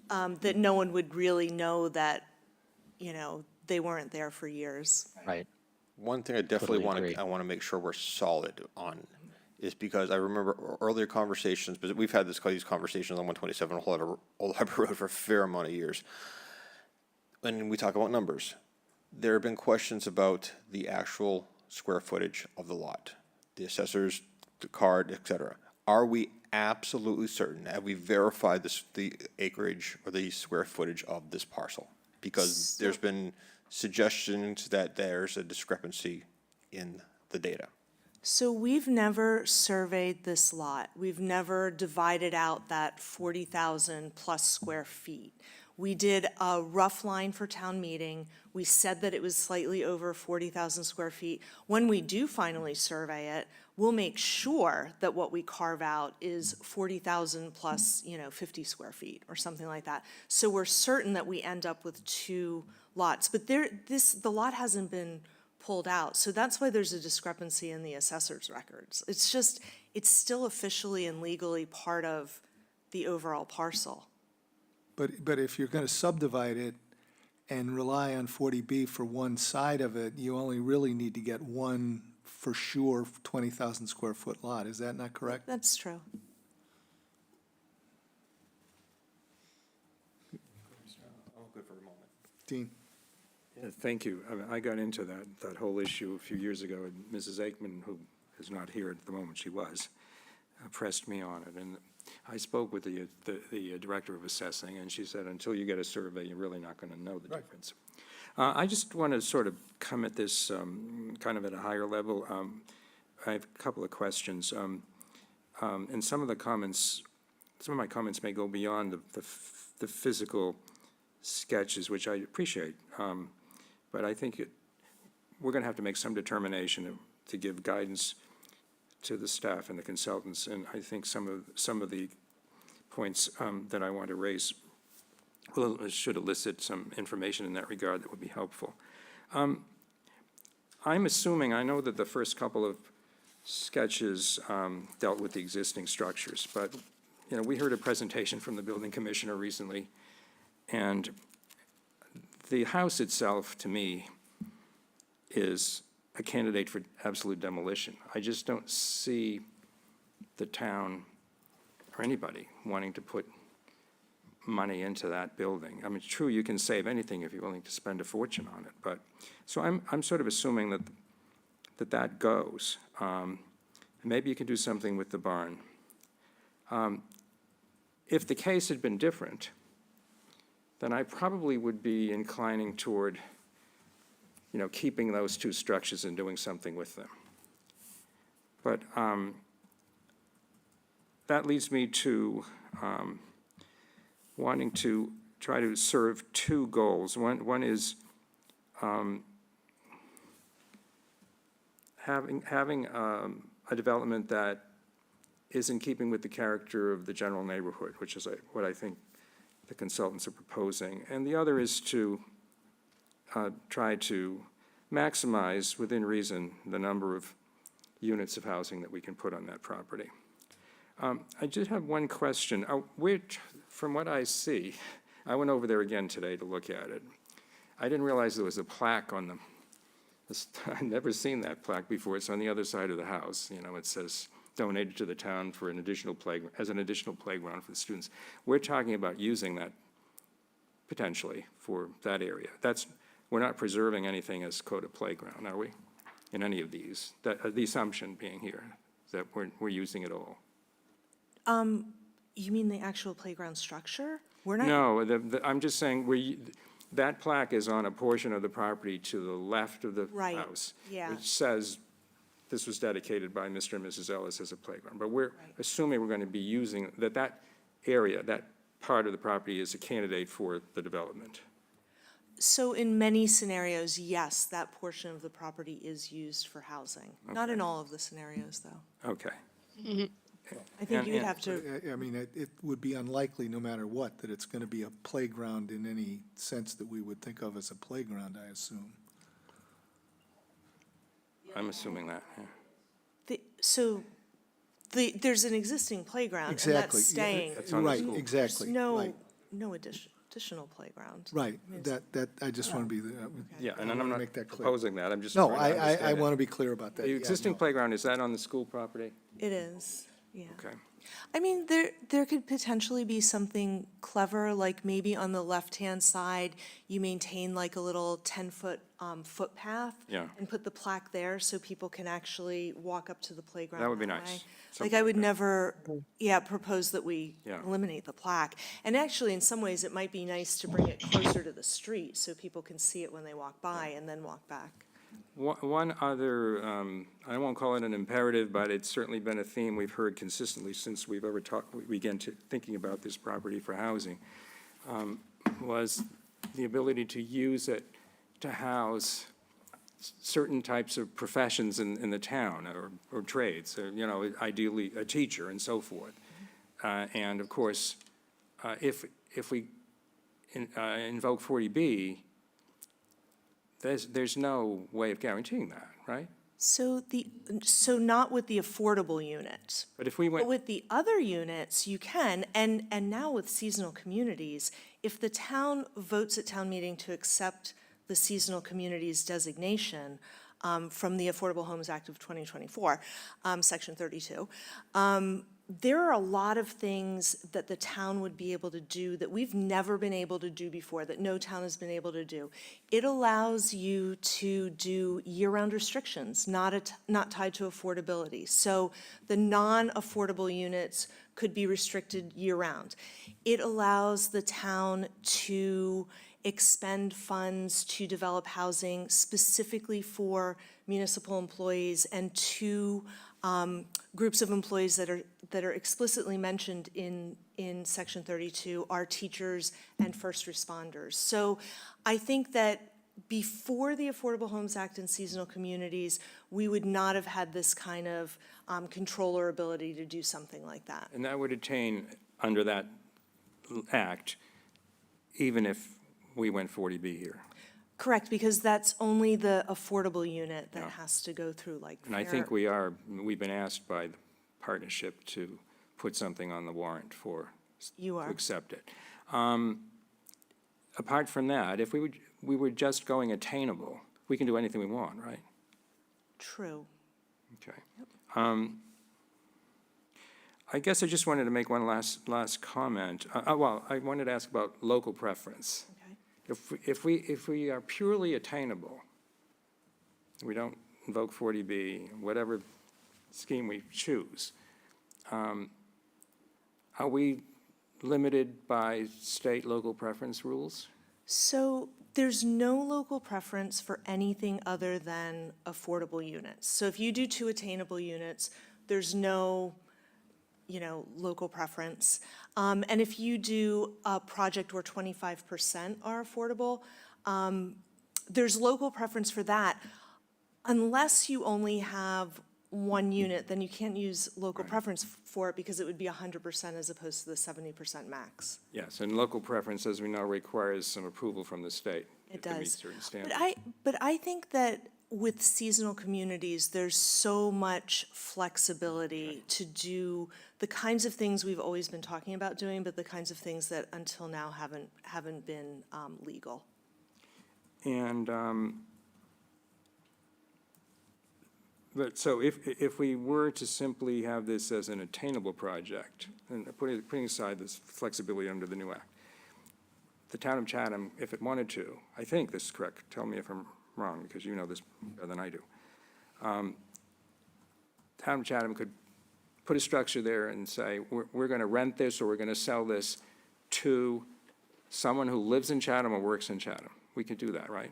that no one would really know that, they weren't there for years. right, One thing I definitely Totally agree. want to make sure we're solid on is because I remember earlier conversations, but we've had these conversations on 127 Old Harbor Road for a fair amount of years. And we talk about numbers. There have been questions about the actual square footage of the lot, the assessors, the card, et cetera. Are we absolutely certain? Have we verified the acreage or the square footage of this parcel? Because there's been suggestions that there's a discrepancy in the data. So we've never surveyed this lot. We've never divided out that 40,000 plus square feet. We did a rough line for town meeting. We said that it was slightly over 40,000 square feet. When we do finally survey it, we'll make sure that what we carve out is 40,000 plus, 50 square feet or something like that. So we're certain that we end up with two lots. But the lot hasn't been pulled out. So that's why there's a discrepancy in the assessor's records. It's still officially and legally part of the overall parcel. But if you're going to subdivide it and rely on 40B for one side of it, you only really need to get one for sure 20,000 square foot lot. Is that not correct? That's true. Good for a moment. Dean? Yeah, thank you. I got into that whole issue a few years ago, and Mrs. Aikman, who is not here at the moment, she was, pressed me on it. And I spoke with the director of assessing, and she said, until you get a survey, you're really not going to know the difference. I just want to sort of come at this kind of at a higher level. I have a couple of questions. And some of my comments may go beyond the physical sketches, which I appreciate. But I think we're going to have to make some determination to give guidance to the staff and the consultants. And I think some of the points that I want to raise should elicit some information in that regard that would be helpful. I'm assuming, I know that the first couple of sketches dealt with the existing structures, but we heard a presentation from the building commissioner recently, and the house itself, to me, is a candidate for absolute demolition. I just don't see the town or anybody wanting to put money into that building. I mean, it's true, you can save anything if you're willing to spend a fortune on it, but, so I'm sort of assuming that goes. Maybe you can do something with the barn. If the case had been different, then I probably would be inclining toward, keeping those two structures and doing something with them. But that leads me to wanting to try to serve two goals. One is having a development that is in keeping with the character of the general neighborhood, which is what I think the consultants are proposing. And the other is to try to maximize, within reason, the number of units of housing that we can put on that property. I did have one question. From what I see, I went over there again today to look at it. I didn't realize there was a plaque on them. I've never seen that plaque before. It's on the other side of the house. It says, donated to the town for an additional as an additional playground for the students. We're talking about using that potentially for that area. We're not preserving anything as code of playground, are we? In any of these? The assumption being here that we're using it all. You mean the actual playground structure? We're not. No, I'm just saying that plaque is on a portion of the property to the left of the Right, house. yeah. Which says this was dedicated by Mr. and Mrs. Ellis as a playground. But we're assuming we're going to be using that area, that part of the property is a candidate for the development. So in many scenarios, yes, that portion of the property is used for housing. Not in all of the scenarios, though. Okay. I think you'd have to, I mean, it would be unlikely, no matter what, that it's going to be a playground in any sense that we would think of as a playground, I assume. I'm assuming that, yeah. there's an existing playground, and Exactly. that's staying. That's on the Right, school. exactly. No, right. no addition additional playground. Right, that, I just want to be, Yeah, and I I'm wanna not make that clear. proposing that, I'm just no, trying to I understand it. want to be clear about that. The Yeah, existing no. playground, is that on the school property? It is, yeah. Okay. I mean, there could potentially be something clever, like maybe on the left-hand side, you maintain like a little 10-foot footpath. Yeah. And put the plaque there so people can actually walk up to the playground That would be way. nice. Like, Something I would that. never, propose that we Yeah. eliminate the plaque. And actually, in some ways, it might be nice to bring it closer to the street so people can see it when they walk by and then walk back. One other, I won't call it an imperative, but it's certainly been a theme we've heard consistently since we began thinking about this property for housing, was the ability to use it to house certain types of professions in the town, or trades, or, ideally a teacher and so forth. And of course, if we invoke 40B, there's no way of guaranteeing that, right? So not with the affordable unit. But if we But went, with the other units, you can, and now with seasonal communities, if the town votes at town meeting to accept the seasonal communities designation from the Affordable Homes Act of 2024, Section 32, there are a lot of things that the town would be able to do that we've never been able to do before, that no town has been able to do. It allows you to do year-round restrictions, not tied to affordability. So the non-affordable units could be restricted year-round. It allows the town to expend funds to develop housing specifically for municipal employees and to groups of employees that are explicitly mentioned in Section 32 are teachers and first responders. So I think that before the Affordable Homes Act and seasonal communities, we would not have had this kind of control or ability to do something like that. and that would attain, under that act, even if we went 40B here. Correct, because that's only the affordable unit that has to go through like. And I think we've been asked by the partnership to put something on the warrant You to are. accept it. Apart from that, if we were just going attainable, we can do anything we want, right? True. Okay. I guess I just wanted to make one last comment. Well, I wanted to ask about local preference. Okay. If we are purely attainable, we don't invoke 40B, whatever scheme we choose, are we limited by state local preference rules? So there's no local preference for anything other than affordable units. So if you do 2 attainable units, there's no, local preference. And if you do a project where 25% are affordable, there's local preference for that. Unless you only have 1 unit, then you can't use local preference for it because it would be 100% as opposed to the 70% max. Yes, and local preference, as we know, requires some approval from the state. It to meet does. certain standards. But I think that with seasonal communities, there's so much flexibility to do the kinds of things we've always been talking about doing, but the kinds of things that until now haven't been legal. And, but so if we were to simply have this as an attainable project, and putting aside this flexibility under the new act, the town of Chatham, if it wanted to, I think this is correct, tell me if I'm wrong, because you know this better than I do. Town of Chatham could put a structure there and say, we're going to rent this or we're going to sell this to someone who lives in Chatham or works in Chatham. We could do that, right?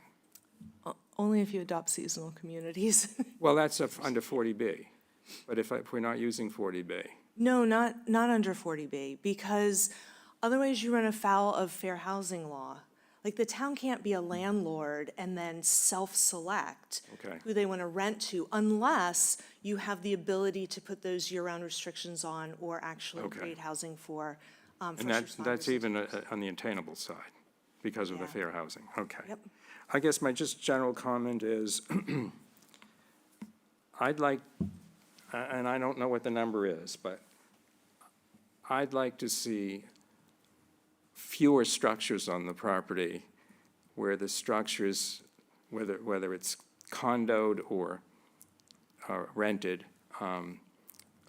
Only if you adopt seasonal communities. Well, that's under 40B, but if we're not using 40B. No, not under 40B, because otherwise you run afoul of fair housing law. Like, the town can't be a landlord and then self-select Okay. who they want to rent to unless you have the ability to put those year-round restrictions on or actually Okay. create housing for first And responders. that's even on the attainable side, because of the Yeah. fair housing, okay. Yep. I guess my just general comment is, I'd like, and I don't know what the number is, but I'd like to see fewer structures on the property, where the structures, whether it's condoed or rented,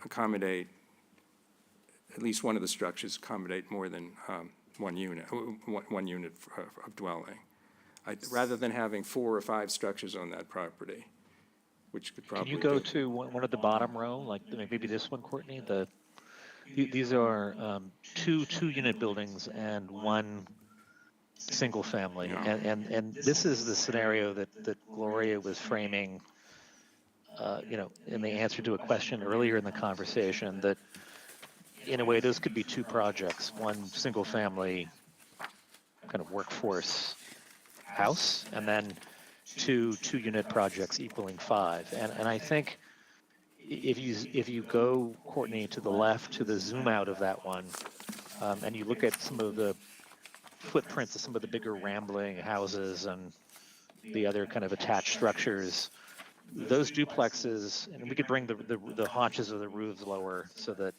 accommodate, at least one of the structures accommodate more than one unit of dwelling. Rather than having 4 or 5 structures on that property, which could probably. Can you go to one of the bottom row, like maybe this one, Courtney? These are two unit buildings and one single family. Yeah. And this is the scenario that Gloria was framing, in the answer to a question earlier in the conversation, that in a way, those could be 2 projects, one single family kind of workforce house, and then two unit projects equaling 5. And I think if you go, Courtney, to the left, to the zoom out of that one, and you look at some of the footprints of some of the bigger rambling houses and the other kind of attached structures, those duplexes, and we could bring the haunches of the roofs lower so that,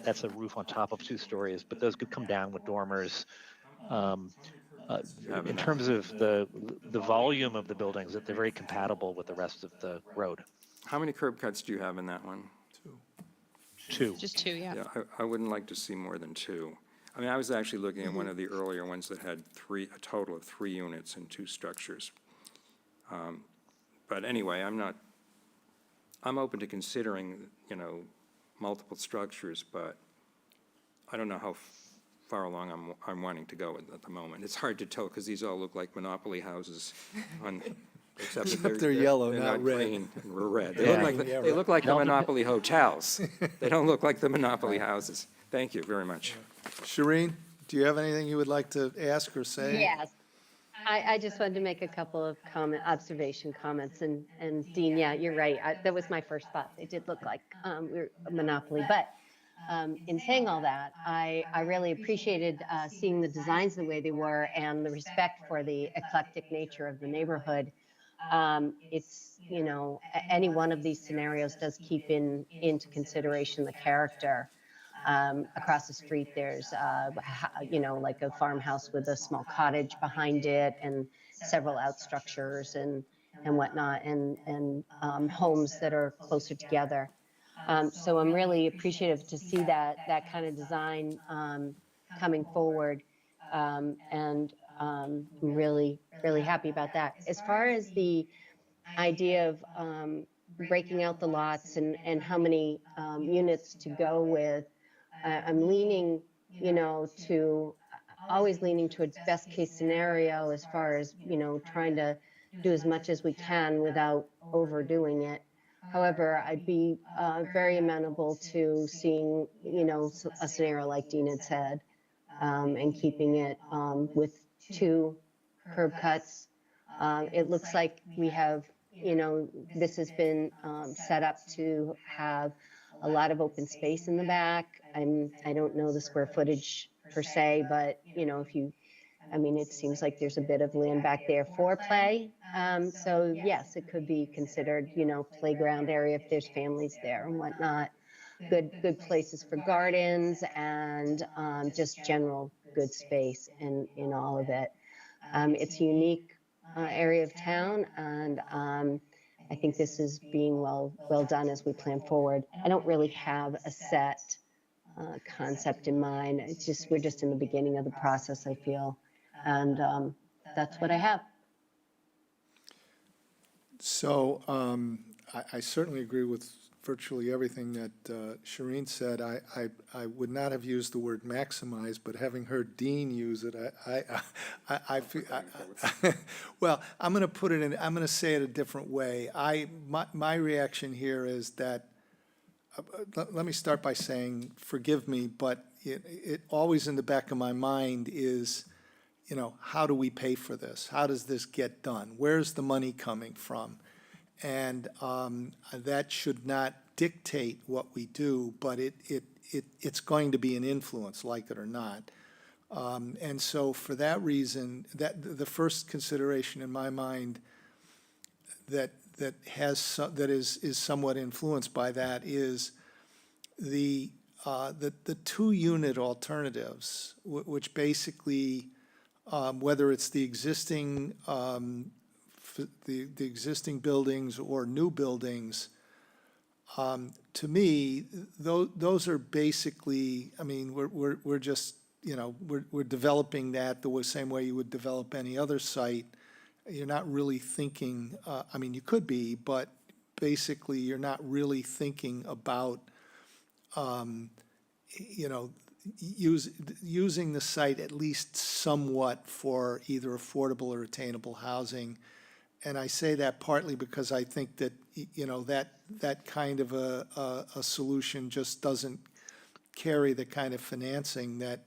that's a roof on top of 2 stories, but those could come down with dormers. In terms of the volume of the buildings, that they're very compatible with the rest of the road. How many curb cuts do you have in that one? 2. Just 2, yeah. Yeah, I wouldn't like to see more than 2. I mean, I was actually looking at one of the earlier ones that had a total of 3 units and 2 structures. But anyway, I'm open to considering, multiple structures, but I don't know how far along I'm wanting to go at the moment. It's hard to tell because these all look like monopoly houses except that they're yellow, they're not red. green, and we're red. They Yeah. look like they look like the Monopoly hotels. They don't look like the Monopoly houses. Thank you very much. Shireen, do you have anything you would like to ask or say? Yes. I just wanted to make a couple of observation comments, and Dean, yeah, you're right. That was my first thought. It did look like we're a monopoly, but in saying all that, I really appreciated seeing the designs the way they were and the respect for the eclectic nature of the neighborhood. It's, any one of these scenarios does keep into consideration the character. Across the street, there's, like a farmhouse with a small cottage behind it and several outstructures and whatnot, and homes that are closer together. So I'm really appreciative to see that kind of design coming forward, and I'm really, really happy about that. As far as the idea of breaking out the lots and how many units to go with, I'm leaning, always leaning to its best case scenario as far as, trying to do as much as we can without overdoing it. However, I'd be very amenable to seeing, a scenario like Dean had said, and keeping it with 2 curb cuts. It looks like we have, this has been set up to have a lot of open space in the back. I don't know the square footage per se, but, it seems like there's a bit of land back there for play. So yes, it could be considered, playground area if there's families there and whatnot. Good places for gardens and just general good space in all of it. It's a unique area of town, and I think this is being well done as we plan forward. I don't really have a set concept in mind. We're just in the beginning of the process, I feel. And that's what I have. So I certainly agree with virtually everything that Shireen said. I would not have used the word maximize, but having heard Dean use it, I feel, well, I'm going to put it in, I'm going to say it a different way. My reaction here is that, let me start by saying, forgive me, but it always in the back of my mind is, how do we pay for this? How does this get done? Where's the money coming from? And that should not dictate what we do, but it's going to be an influence, like it or not. And so for that reason, that the first consideration in my mind that is somewhat influenced by that is the the two-unit alternatives, which basically, whether it's the existing, the existing buildings or new buildings, to me, those are basically, I mean, we're just, you know, we're developing that the same way you would develop any other site. You're not really thinking, I mean, you could be, but basically, you're not really thinking about, you know, using the site at least somewhat for either affordable or attainable housing. And I say that partly because I think that, you know, that kind of a solution just doesn't carry the kind of financing that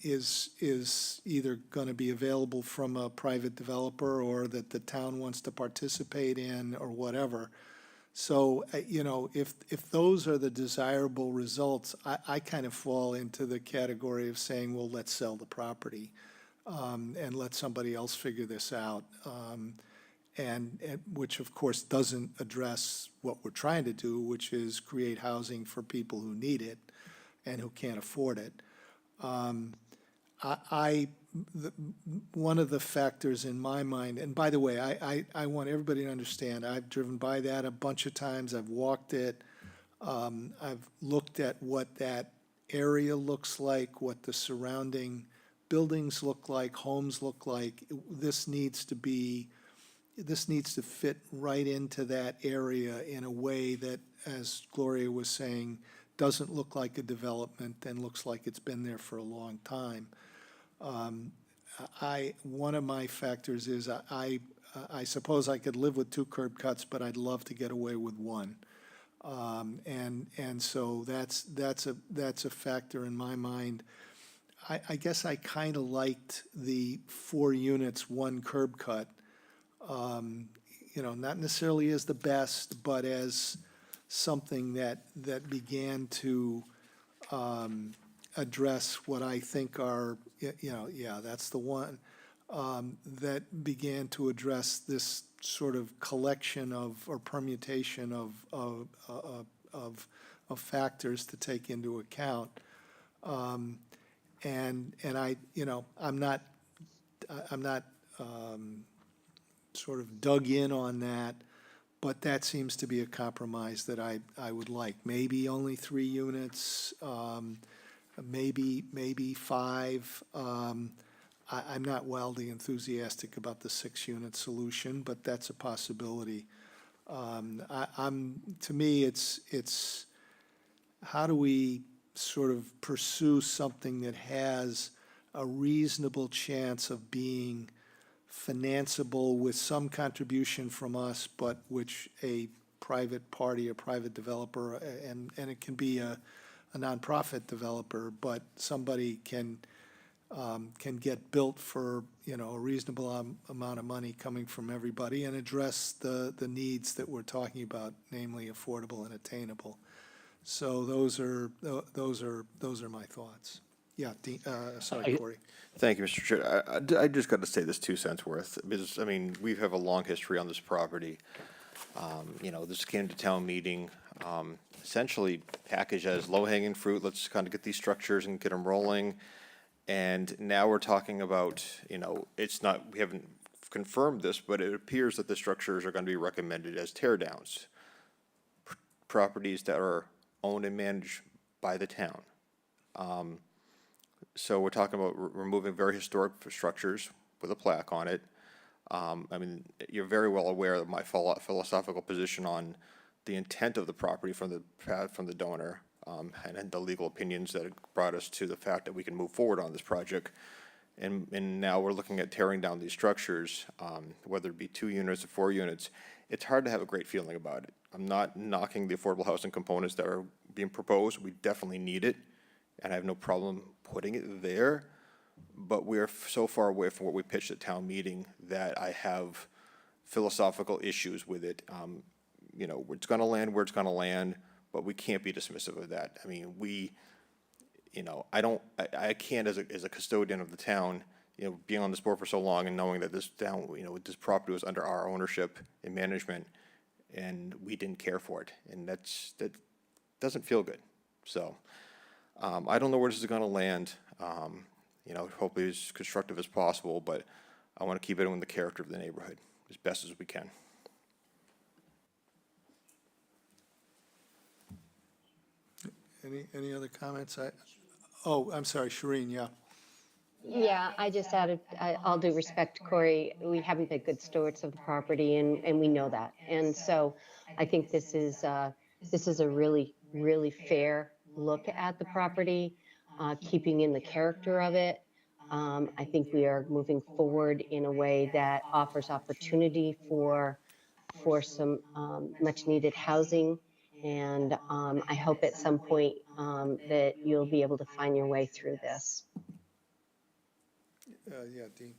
is either going to be available from a private developer or that the town wants to participate in or whatever. So, you know, if those are the desirable results, I kind of fall into the category of saying, well, let's sell the property and let somebody else figure this out. And which, of course, doesn't address what we're trying to do, which is create housing for people who need it and who can't afford it. One of the factors in my mind, and by the way, I want everybody to understand, I've driven by that a bunch of times, I've walked it, I've looked at what that area looks like, what the surrounding buildings look like, homes look like. This needs to fit right into that area in a way that, as Gloria was saying, doesn't look like a development and looks like it's been there for a long time. One of my factors is I suppose I could live with two curb cuts, but I'd love to get away with one. And so that's a factor in my mind. I guess I kind of liked the 4 units, 1 curb cut. You know, not necessarily as the best, but as something that began to address what I think are, you know, yeah, that's the one, that began to address this sort of collection of, or permutation of factors to take into account. And I, you know, I'm not sort of dug in on that, but that seems to be a compromise that I would like. Maybe only 3 units, maybe 5. I'm not wildly enthusiastic about the 6-unit solution, but that's a possibility. To me, it's how do we sort of pursue something that has a reasonable chance of being financeable with some contribution from us, but which a private party, a private developer, and it can be a nonprofit developer, but somebody can get built for, you know, a reasonable amount of money coming from everybody and address the needs that we're talking about, namely affordable and attainable. So those are my thoughts. Yeah, sorry, Corey. Thank you, Mr. Chair. I just got to say this 2 cents worth, because, I mean, we have a long history on this property. You know, this came to town meeting, essentially packaged as low-hanging fruit. Let's kind of get these structures and get them rolling. And now we're talking about, you know, it's not, we haven't confirmed this, but it appears that the structures are going to be recommended as tear downs. Properties that are owned and managed by the town. So we're talking about removing very historic structures with a plaque on it. I mean, you're very well aware of my philosophical position on the intent of the property from the donor, and the legal opinions that brought us to the fact that we can move forward on this project. And now we're looking at tearing down these structures, whether it be 2 units or 4 units. It's hard to have a great feeling about it. I'm not knocking the affordable housing components that are being proposed. We definitely need it, and I have no problem putting it there. But we're so far away from what we pitched at town meeting that I have philosophical issues with it. You know, it's going to land where it's going to land, but we can't be dismissive of that. I mean, you know, I can't, as a custodian of the town, you know, being on this board for so long and knowing that this town, you know, this property was under our ownership and management, and we didn't care for it, and that doesn't feel good. So I don't know where this is going to land. You know, hopefully as constructive as possible, but I want to keep it in the character of the neighborhood as best as we can. Any other comments? Oh, I'm sorry, Shereen, yeah. Yeah, I just added, all due respect, Corey, we haven't been good stewards of the property and we know that. And so I think this is a really, really fair look at the property, keeping in the character of it. I think we are moving forward in a way that offers opportunity for some much needed housing. And I hope at some point that you'll be able to find your way through this. Yeah, Dean.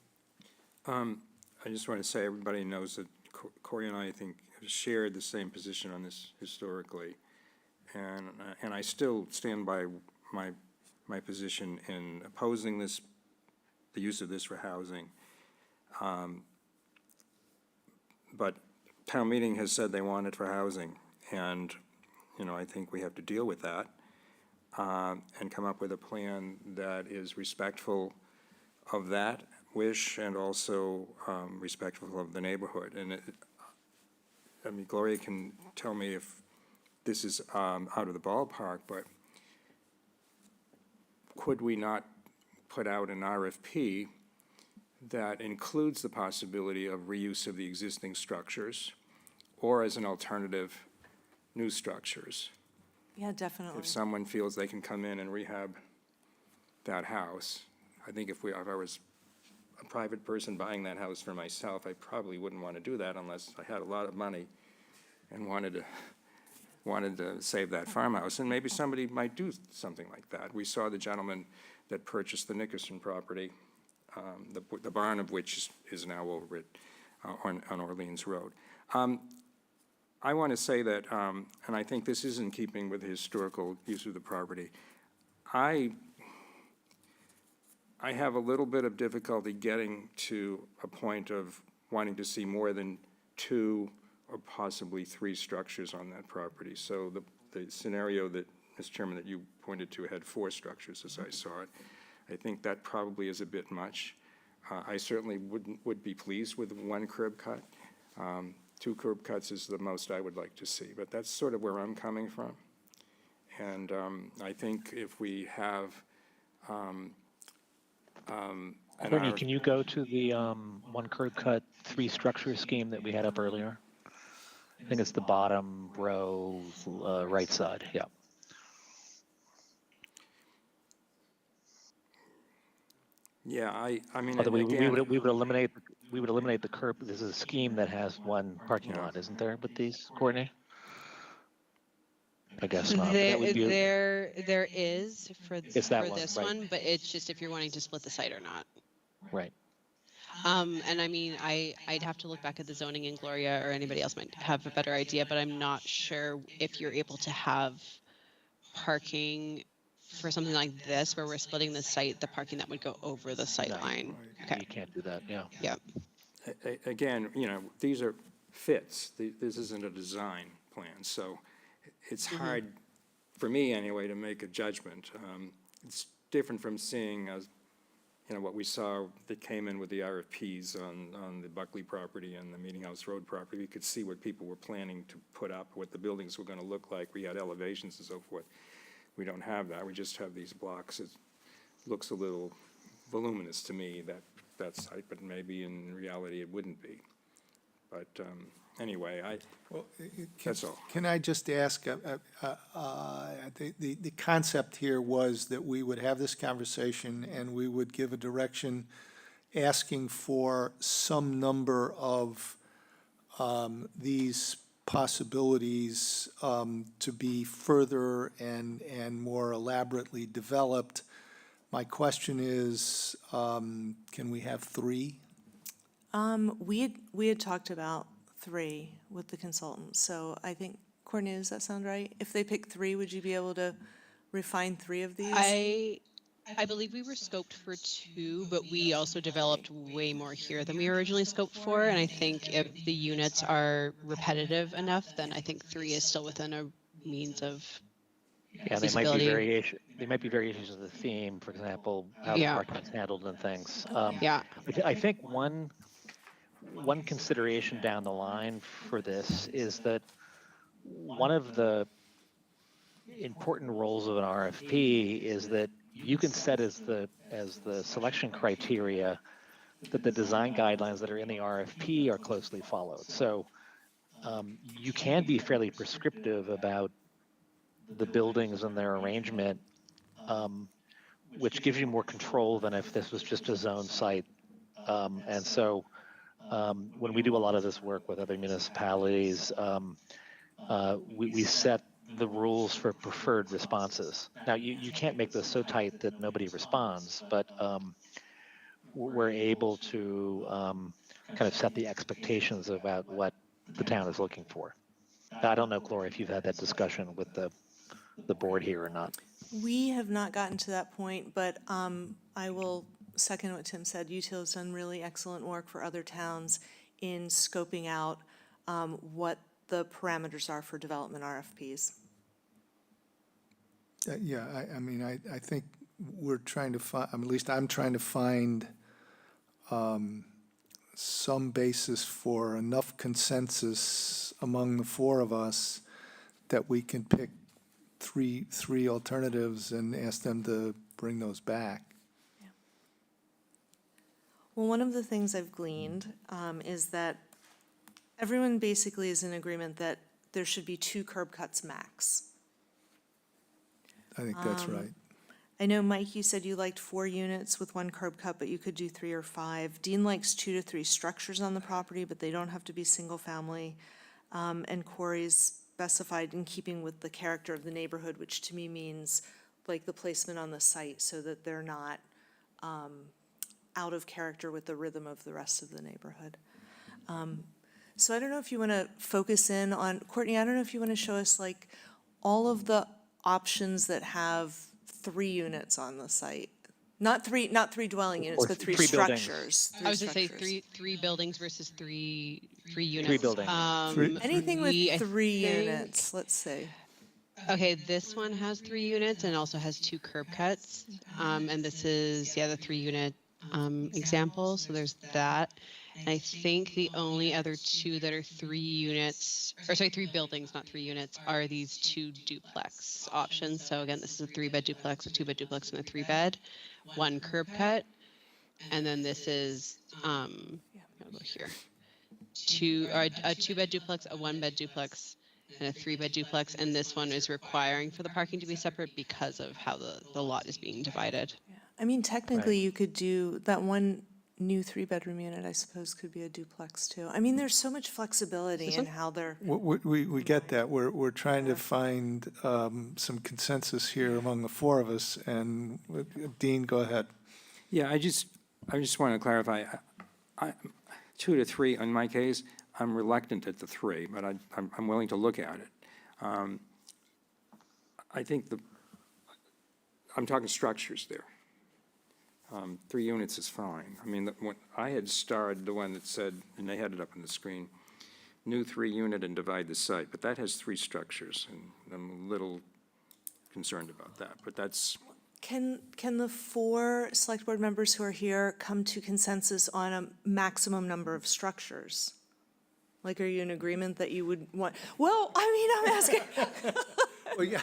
I just want to say, everybody knows that Corey and I think, have shared the same position on this historically. And I still stand by my position in opposing this, the use of this for housing. But town meeting has said they want it for housing, and, you know, I think we have to deal with that, and come up with a plan that is respectful of that wish and also respectful of the neighborhood. And I mean, Gloria can tell me if this is out of the ballpark, but could we not put out an RFP that includes the possibility of reuse of the existing structures, or as an alternative, new structures? Yeah, definitely. If someone feels they can come in and rehab that house, I think if I was a private person buying that house for myself, I probably wouldn't want to do that unless I had a lot of money and wanted to save that farmhouse. And maybe somebody might do something like that. We saw the gentleman that purchased the Nickerson property, the barn of which is now over at, on Orleans Road. I want to say that, and I think this is in keeping with the historical use of the property, I have a little bit of difficulty getting to a point of wanting to see more than 2 or possibly 3 structures on that property. So the scenario that, Mr. Chairman, that you pointed to had 4 structures as I saw it. I think that probably is a bit much. I certainly would be pleased with 1 curb cut. 2 curb cuts is the most I would like to see, but that's sort of where I'm coming from. And I think if we have Courtney, can you go to the 1 curb cut, 3 structure scheme that we had up earlier? I think it's the bottom row, right side, yeah. Yeah, I mean, Although we again, would eliminate the curb. This is a scheme that has 1 parking lot, isn't there, with these, Courtney? I guess not. That would be There is for It's that one, this right. one, but it's just if you're wanting to split the site or not. right. And I mean, I'd have to look back at the zoning, and Gloria or anybody else might have a better idea, but I'm not sure if you're able to have parking for something like this, where we're splitting the site, the parking that would go over the sight line. Okay. You can't do that, yeah. Yeah. again, you know, these are fits. This isn't a design plan, so it's hard, for me anyway, to make a judgment. It's different from seeing, you know, what we saw that came in with the RFPs on the Buckley property and the Meeting House Road property. You could see what people were planning to put up, what the buildings were going to look like. We had elevations and so forth. We don't have that. We just have these blocks. It looks a little voluminous to me, that site, but maybe in reality it wouldn't be. But anyway, that's all. Can I just ask, the concept here was that we would have this conversation and we would give a direction asking for some number of these possibilities to be further and more elaborately developed. My question is, can we have 3? We had talked about 3 with the consultant, so I think, Courtney, does that sound right? If they pick 3, would you be able to refine 3 of these? I believe we were scoped for 2, but we also developed way more here than we were originally scoped for. And I think if the units are repetitive enough, then I think 3 is still within a means of Yeah, they might be feasibility. variations of the theme, for example, how the Yeah. parking is handled and things. Yeah. I think one consideration down the line for this is that one of the important roles of an RFP is that you can set as the selection criteria that the design guidelines that are in the RFP are closely followed. So you can be fairly prescriptive about the buildings and their arrangement, which gives you more control than if this was just a zone site. And so when we do a lot of this work with other municipalities, we set the rules for preferred responses. Now, you can't make this so tight that nobody responds, but we're able to kind of set the expectations about what the town is looking for. I don't know, Gloria, if you've had that discussion with the board here or not. We have not gotten to that point, but I will second what Tim said. UTIL has done really excellent work for other towns in scoping out what the parameters are for development RFPs. Yeah, I mean, I think we're trying to find, at least I'm trying to find some basis for enough consensus among the four of us that we can pick three alternatives and ask them to bring those back. Well, one of the things I've gleaned is that everyone basically is in agreement that there should be 2 curb cuts max. I think that's right. I know, Mike, you said you liked 4 units with 1 curb cut, but you could do 3 or 5. Dean likes 2 to 3 structures on the property, but they don't have to be single family. And Corey's specified in keeping with the character of the neighborhood, which to me means like the placement on the site so that they're not out of character with the rhythm of the rest of the neighborhood. So I don't know if you want to focus in on, Courtney, I don't know if you want to show us like all of the options that have 3 units on the site. Not three dwelling units, Or but 3 3 buildings. structures. I was going to say three buildings versus three units. 3 buildings. Anything with I 3 think- units, let's see. Okay, this one has 3 units and also has 2 curb cuts. And this is, the 3 unit example. So there's that. And I think the only other 2 that are 3 units, or sorry, 3 buildings, not 3 units, are these 2 duplex options. So again, this is a 3-bed duplex, a 2-bed duplex, and a 3-bed, 1 curb cut. And then this is, I'll go here, a 2-bed duplex, a 1-bed duplex, and a 3-bed duplex. And this one is requiring for the parking to be separate because of how the lot is being divided. I mean, technically, you could do that one new 3-bedroom unit, I suppose, could be a duplex too. I mean, there's so much flexibility in how they're. We get that. We're trying to find some consensus here among the four of us, and Dean, go ahead. Yeah, I just want to clarify, 2 to 3, in my case, I'm reluctant at the 3, but I'm willing to look at it. I think I'm talking structures there. 3 units is fine. I mean, when I had starred the one that said, and they had it up on the screen, new 3-unit and divide the site, but that has 3 structures, and I'm a little concerned about that, but that's. Can the 4 select board members who are here come to consensus on a maximum number of structures? Like, are you in agreement that you would want, well, I mean, I'm asking. Well, yeah.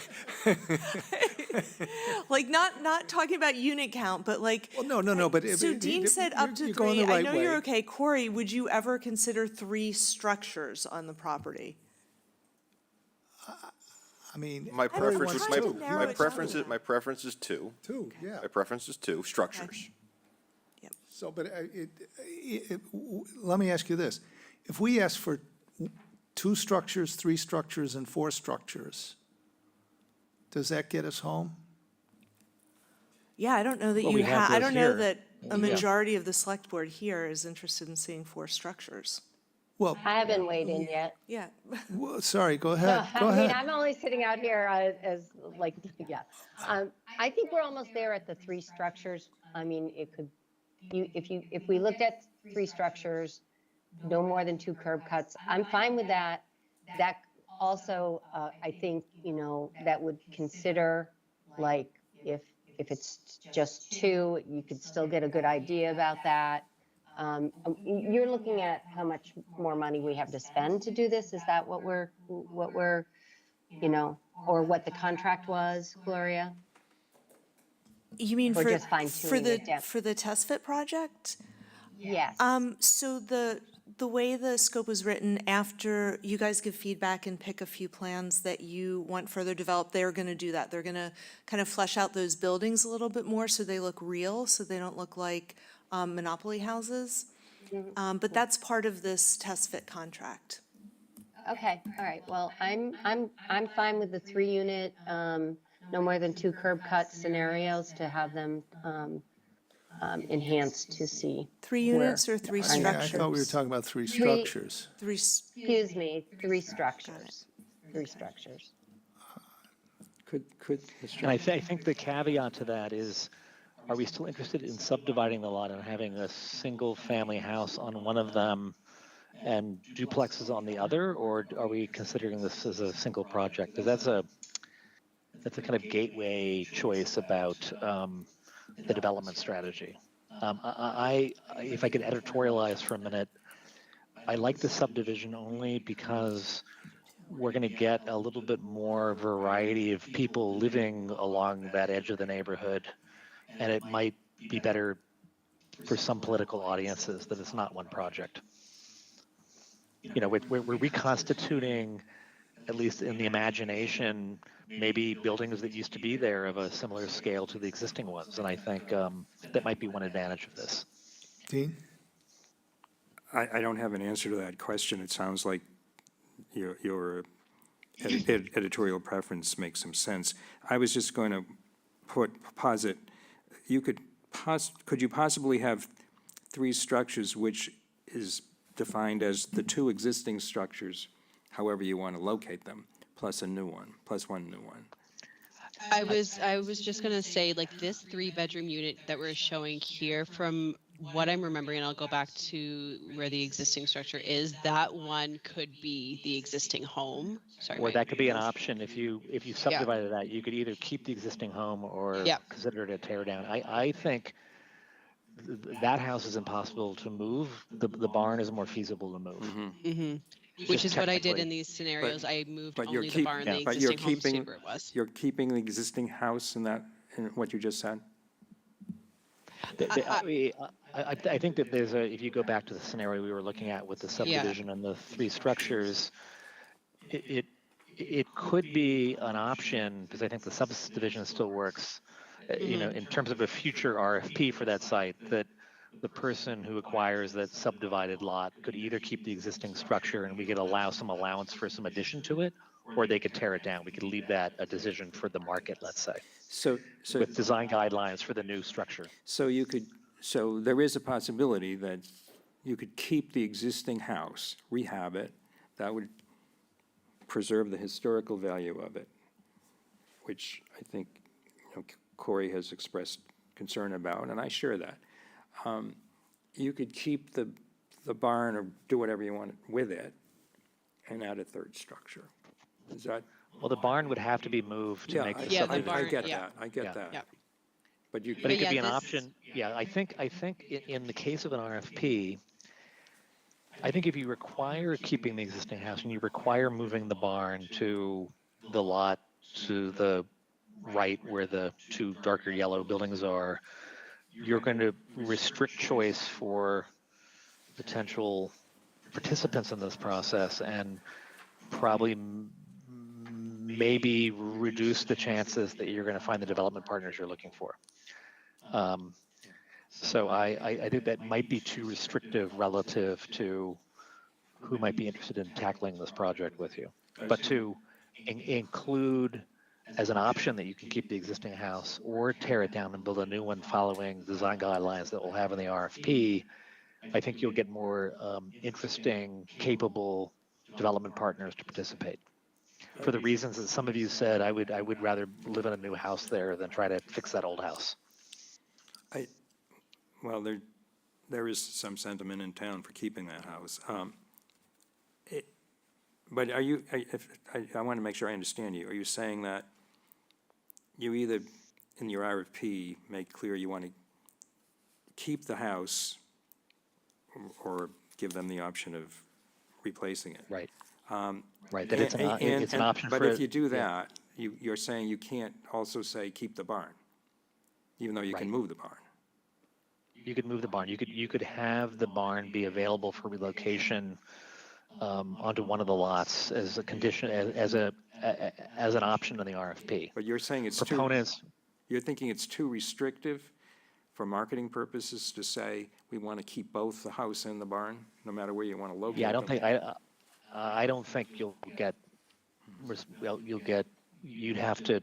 Like, not talking about unit count, but like. Well, no, but. So Dean said up to 3. You're going the right I know way. you're okay. Corey, would you ever consider 3 structures on the property? I mean. My preference is, trying to narrow it down. my preference is 2. 2, yeah. My preference is 2 structures. So, but let me ask you this. If we ask for 2 structures, 3 structures, and 4 structures, does that get us home? Yeah, I don't know that Well, you we have have, I those don't know here. that a majority of the select board here is interested in seeing 4 structures. Well, I haven't weighed in yet. Yeah. sorry, go ahead, go I mean, ahead. I'm only sitting out here as like, yeah. I think we're almost there at the 3 structures. I mean, it could, if we looked at 3 structures, no more than 2 curb cuts, I'm fine with that. That also, I think, that would consider, like, if it's just two, you could still get a good idea about that. You're looking at how much more money we have to spend to do this? Is that what we're, or what the contract was, Gloria? You mean Or for, just fine tuning it down? for the test fit project? Yes. So the way the scope was written, after you guys give feedback and pick a few plans that you want further developed, they're gonna do that. They're gonna kind of flesh out those buildings a little bit more so they look real, so they don't look like monopoly houses. But that's part of this test fit contract. Okay, all right. Well, I'm fine with the 3-unit, no more than 2 curb cut scenarios to have them enhanced to see. 3 where units or 3 our I structures? thought we were talking about 3 Three- structures. Excuse me, 3 structures. 3 structures. Could, Mr. And I think the caveat to that is, are we still interested in subdividing the lot and having a single-family house on one of them and duplexes on the other, or are we considering this as a single project? Because that's a kind of gateway choice about the development strategy. If I could editorialize for a minute, I like the subdivision only because we're going to get a little bit more variety of people living along that edge of the neighborhood, and it might be better for some political audiences that it's not one project. We're reconstituting, at least in the imagination, maybe buildings that used to be there of a similar scale to the existing ones, and I think that might be one advantage of this. Dean? I don't have an answer to that question. It sounds like your editorial preference makes some sense. I was just going to posit, could you possibly have 3 structures which is defined as the 2 existing structures, however you want to locate them, plus a new one, plus one new one? I was just gonna say, like, this 3-bedroom unit that we're showing here, from what I'm remembering, and I'll go back to where the existing structure is, that one could be the existing home. Sorry. Or that could be an option. If you subdivided that, you could either keep the existing home or Yeah. consider it a tear down. I think that house is impossible to move. The barn is more feasible to move. Mm-hmm. Which Just is what I did technically. in these scenarios. I moved But you're only the barn, the existing home stayed where it was. You're keeping the existing house in what you just said? I think that if you go back to the scenario we were looking at with the subdivision and the 3 structures, it could be an option, because I think the subdivision still works, in terms of a future RFP for that site, that the person who acquires that subdivided lot could either keep the existing structure and we could allow some allowance for some addition to it, or they could tear it down. We could leave that a decision for the market, let's say, with design guidelines for the new structure. So there is a possibility that you could keep the existing house, rehab it. That would preserve the historical value of it, which I think Corey has expressed concern about, and I share that. You could keep the barn or do whatever you want with it and add a 3rd structure. Is that? Well, the barn would have to be moved to make the subdivision. I get that. I get that. Yeah. But it could be an option. Yeah, I think in the case of an RFP, I think if you require keeping the existing house and you require moving the barn to the lot to the right where the 2 darker yellow buildings are, you're going to restrict choice for potential participants in this process and probably maybe reduce the chances that you're going to find the development partners you're looking for. So I think that might be too restrictive relative to who might be interested in tackling this project with you. But to include as an option that you can keep the existing house or tear it down and build a new one following design guidelines that we'll have in the RFP, I think you'll get more interesting, capable development partners to participate. For the reasons that some of you said, I would rather live in a new house there than try to fix that old house. Well, there is some sentiment in town for keeping that house. But are you, I want to make sure I understand you. Are you saying that you either, in your RFP, make clear you want to keep the house or give them the option of replacing it? Right. Right, that it's an option for. But if you do yeah. that, you're saying you can't also say keep the barn, even though you can Right. move the barn. You could move the barn. You could have the barn be available for relocation onto one of the lots as a condition, as an option in the RFP. But you're saying it's Proponents, you're thinking it's too restrictive for marketing purposes to say we want to keep both the house and the barn, no matter where you want to locate yeah, them? I don't think you'll get, well, you'd have to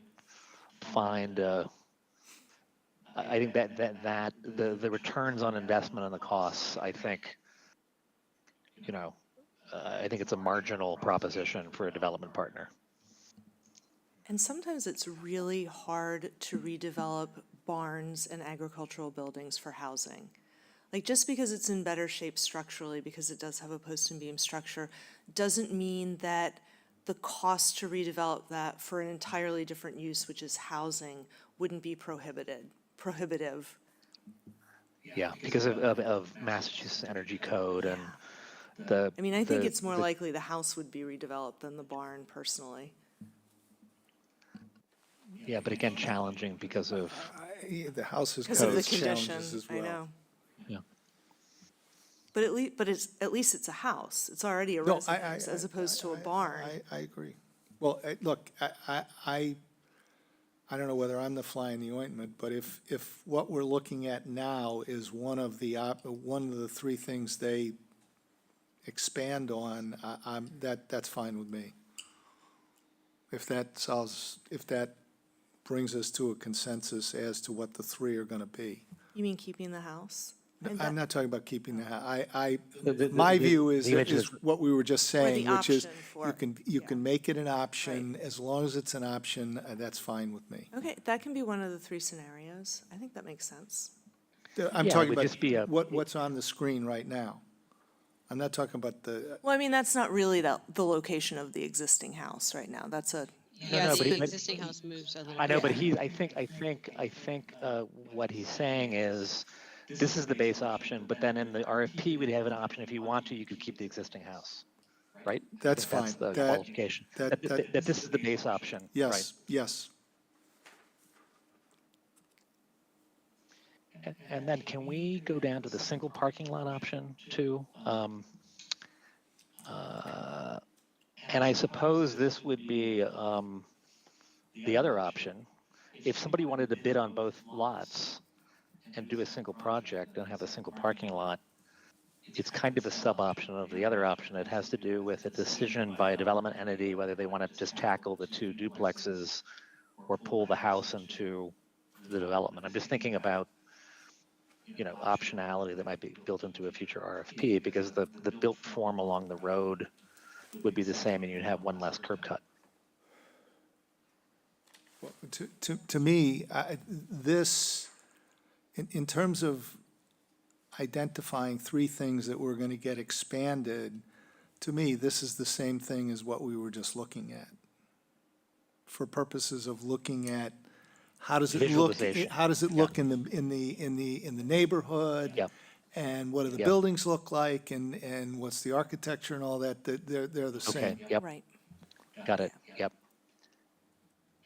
find, I think that the returns on investment and the costs, I think, I think it's a marginal proposition for a development partner. And sometimes it's really hard to redevelop barns and agricultural buildings for housing. Like, just because it's in better shape structurally, because it does have a post and beam structure, doesn't mean that the cost to redevelop that for an entirely different use, which is housing, wouldn't be prohibitive. Yeah, because of Massachusetts Energy Code and I mean, I think it's more likely the house would be redeveloped than the barn, personally. Yeah, but again, challenging because of, The house is Because of the code condition, challenges as I well. know. yeah. But at least it's a house. It's already a No, residence, as opposed to a barn. I agree. Well, look, I don't know whether I'm the fly in the ointment, but if what we're looking at now is one of the three things they expand on, that's fine with me. If that brings us to a consensus as to what the three are gonna be. You mean keeping the house? And I'm that- not talking about keeping the house. The- My the- view is the image is- what we were just Or the saying, which is option for- you can make it an option, as long as it's an option, that's fine with me. Okay, that can be one of the three scenarios. I think that makes sense. I'm Yeah, it talking would about just be what's on the screen right now. I'm not talking about Well, I mean, that's not really the location of the existing house right now. That's a, Yeah, no, but the he- existing house moves a little. I know, but Yeah. I think what he's saying is, this is the base option, but then in the RFP, we'd have an option, if you want to, you could keep the existing house, right? I That's think That's fine. the qualification, that this is the base option, right? yes, yes. And then can we go down to the single parking lot option too? And I suppose this would be the other option. If somebody wanted to bid on both lots and do a single project and have a single parking lot, it's kind of a sub-option of the other option. It has to do with a decision by a development entity whether they want to just tackle the two duplexes or pull the house into the development. I'm just thinking about, optionality that might be built into a future RFP, because the built form along the road would be the same and you'd have one less curb cut. To me, this, in terms of identifying three things that were going to get expanded, to me, this is the same thing as what we were just looking at. For purposes of looking at how does it look, Visualization. how does it look in the neighborhood? Yep. And what do the Yep. buildings look like, and what's the architecture and all that, they're the same. Okay, yep, right. got it, yep.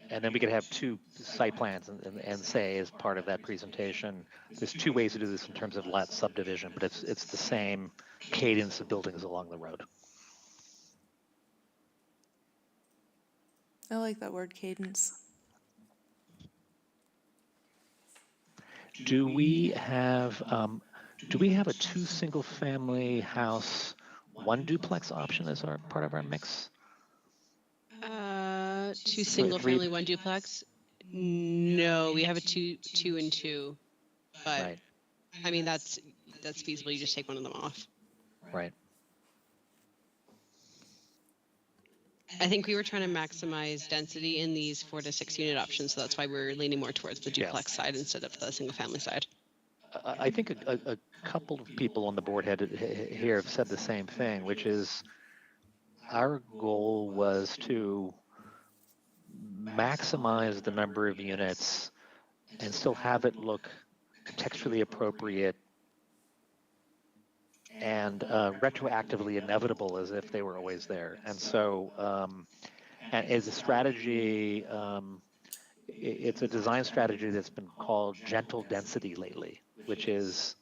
And then we could have two site plans and say, as part of that presentation, there's two ways to do this in terms of lot subdivision, but it's the same cadence of buildings along the road. I like that word, cadence. Do we have a two single-family house, one duplex option as part of our mix? Two single family, one duplex. No, we have a two and two, but Right, I mean that's feasible. You just take one of them off. right. I think we were trying to maximize density in these 4 to 6 unit options, so that's why we're leaning more towards the duplex side instead of the single family side. I think a couple of people on the board here have said the same thing, which is, our goal was to maximize the number of units and still have it look contextually appropriate and retroactively inevitable as if they were always there. And so, and as a strategy, it's a design strategy that's been called gentle density lately, which is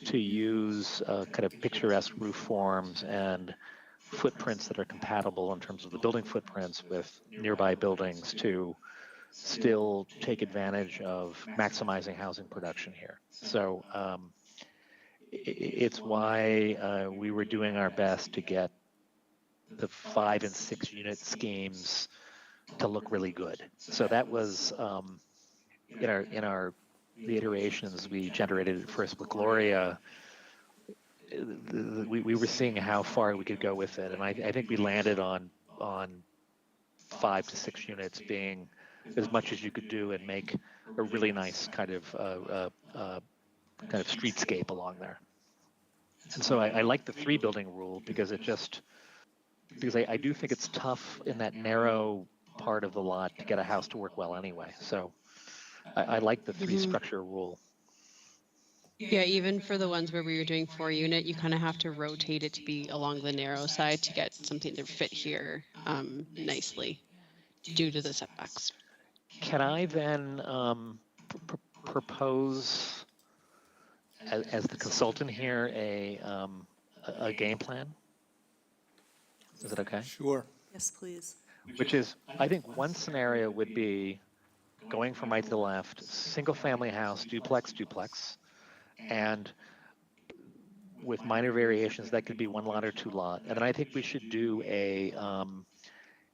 to use kind of picturesque roof forms and footprints that are compatible in terms of the building footprints with nearby buildings to still take advantage of maximizing housing production here. So it's why we were doing our best to get the 5 and 6 unit schemes to look really good. So that was in our the iterations we generated at first with Gloria. We were seeing how far we could go with it, and I think we landed on 5 to 6 units being as much as you could do and make a really nice kind of streetscape along there. And so I like the 3 building rule because I do think it's tough in that narrow part of the lot to get a house to work well anyway. So I like the 3 structure rule. Yeah, even for the ones where we were doing 4 unit, you kind of have to rotate it to be along the narrow side to get something to fit here nicely due to the setbacks. Can I then propose, as the consultant here, a game plan? Is that okay? Sure. Yes, please. Which is, I think one scenario would be going from right to left, single family house, duplex, and with minor variations, that could be 1 lot or 2 lot. And then I think we should do a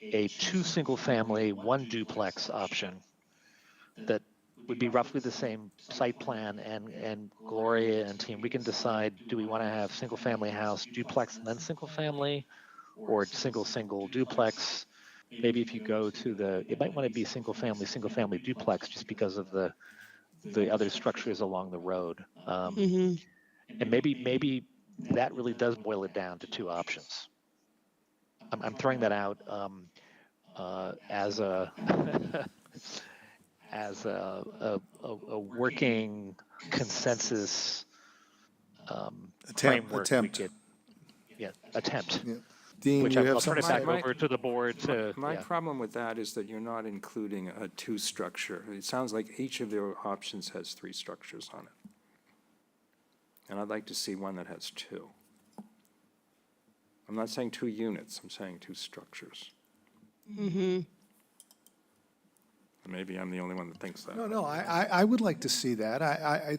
2 single family, 1 duplex option that would be roughly the same site plan, and Gloria and team, we can decide, do we want to have single family house, duplex, and then single family, or single duplex? Maybe if you go to it might want to be single family duplex just because of the other structures along the road. And maybe that really does boil it down to 2 options. I'm throwing that out as a as a working consensus framework. Attempt. Attempt. Yeah. Dean, Which you I'll have turn it something back to say? over to the board to. My problem with that is that you're not including a 2 structure. It sounds like each of their options has 3 structures on it. And I'd like to see one that has 2. I'm not saying 2 units, I'm saying 2 structures. Maybe I'm the only one that thinks that. No, I would like to see that. I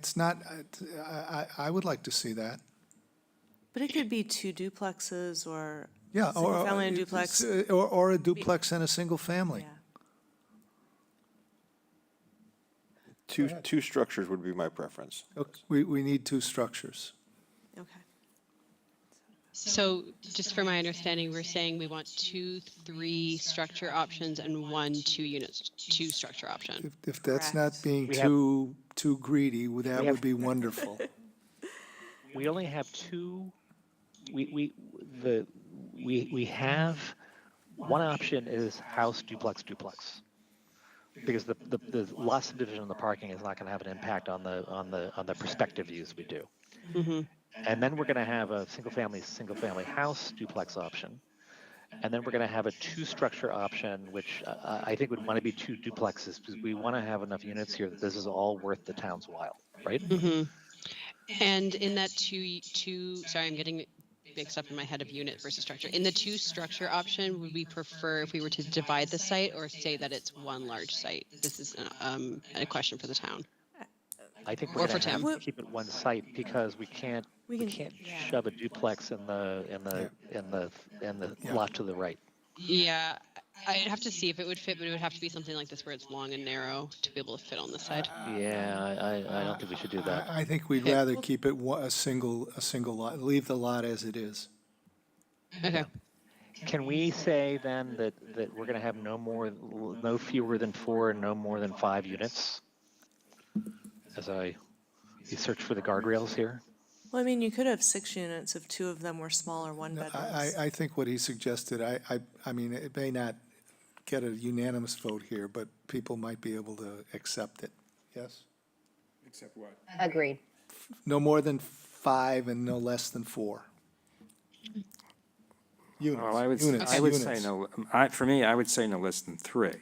would like to see that. But it could be 2 duplexes or Yeah, single family and duplex. or a duplex and a single family. Yeah. Two structures would be my preference. We need 2 structures. Okay. So just for my understanding, we're saying we want 2 3 structure options and 1 2 structure option. If that's not Correct. being We have- too greedy, that would be wonderful. We only have 2. We have one option is house duplex, because the lot subdivision and the parking is not going to have an impact on the perspective views we do. And then we're going to have a single family house duplex option, and then we're going to have a 2 structure option, which I think would want to be 2 duplexes because we want to have enough units here that this is all worth the town's while, right? And in that sorry, I'm getting mixed up in my head of unit versus structure. In the 2 structure option, would we prefer if we were to divide the site or say that it's 1 large site? This is a question for the town. I think Or we're for going to have Tim. to keep it 1 site because we can't shove a duplex in the lot to the right. Yeah, I'd have to see if it would fit, but it would have to be something like this where it's long and narrow to be able to fit on the side. Yeah, I don't think we should do that. I think we'd rather keep it a single lot, leave the lot as it is. Okay. Can we say then that we're going to have no fewer than 4 and no more than 5 units? As we search for the guardrails here. Well, I mean, you could have 6 units if 2 of them were smaller one-bedrooms. I think what he suggested, I mean, it may not get a unanimous vote here, but people might be able to accept it. Yes? Except what? Agreed. No more than 5 and no less than 4. Units, Well, I would say units. no, for me, I would say no less than 3.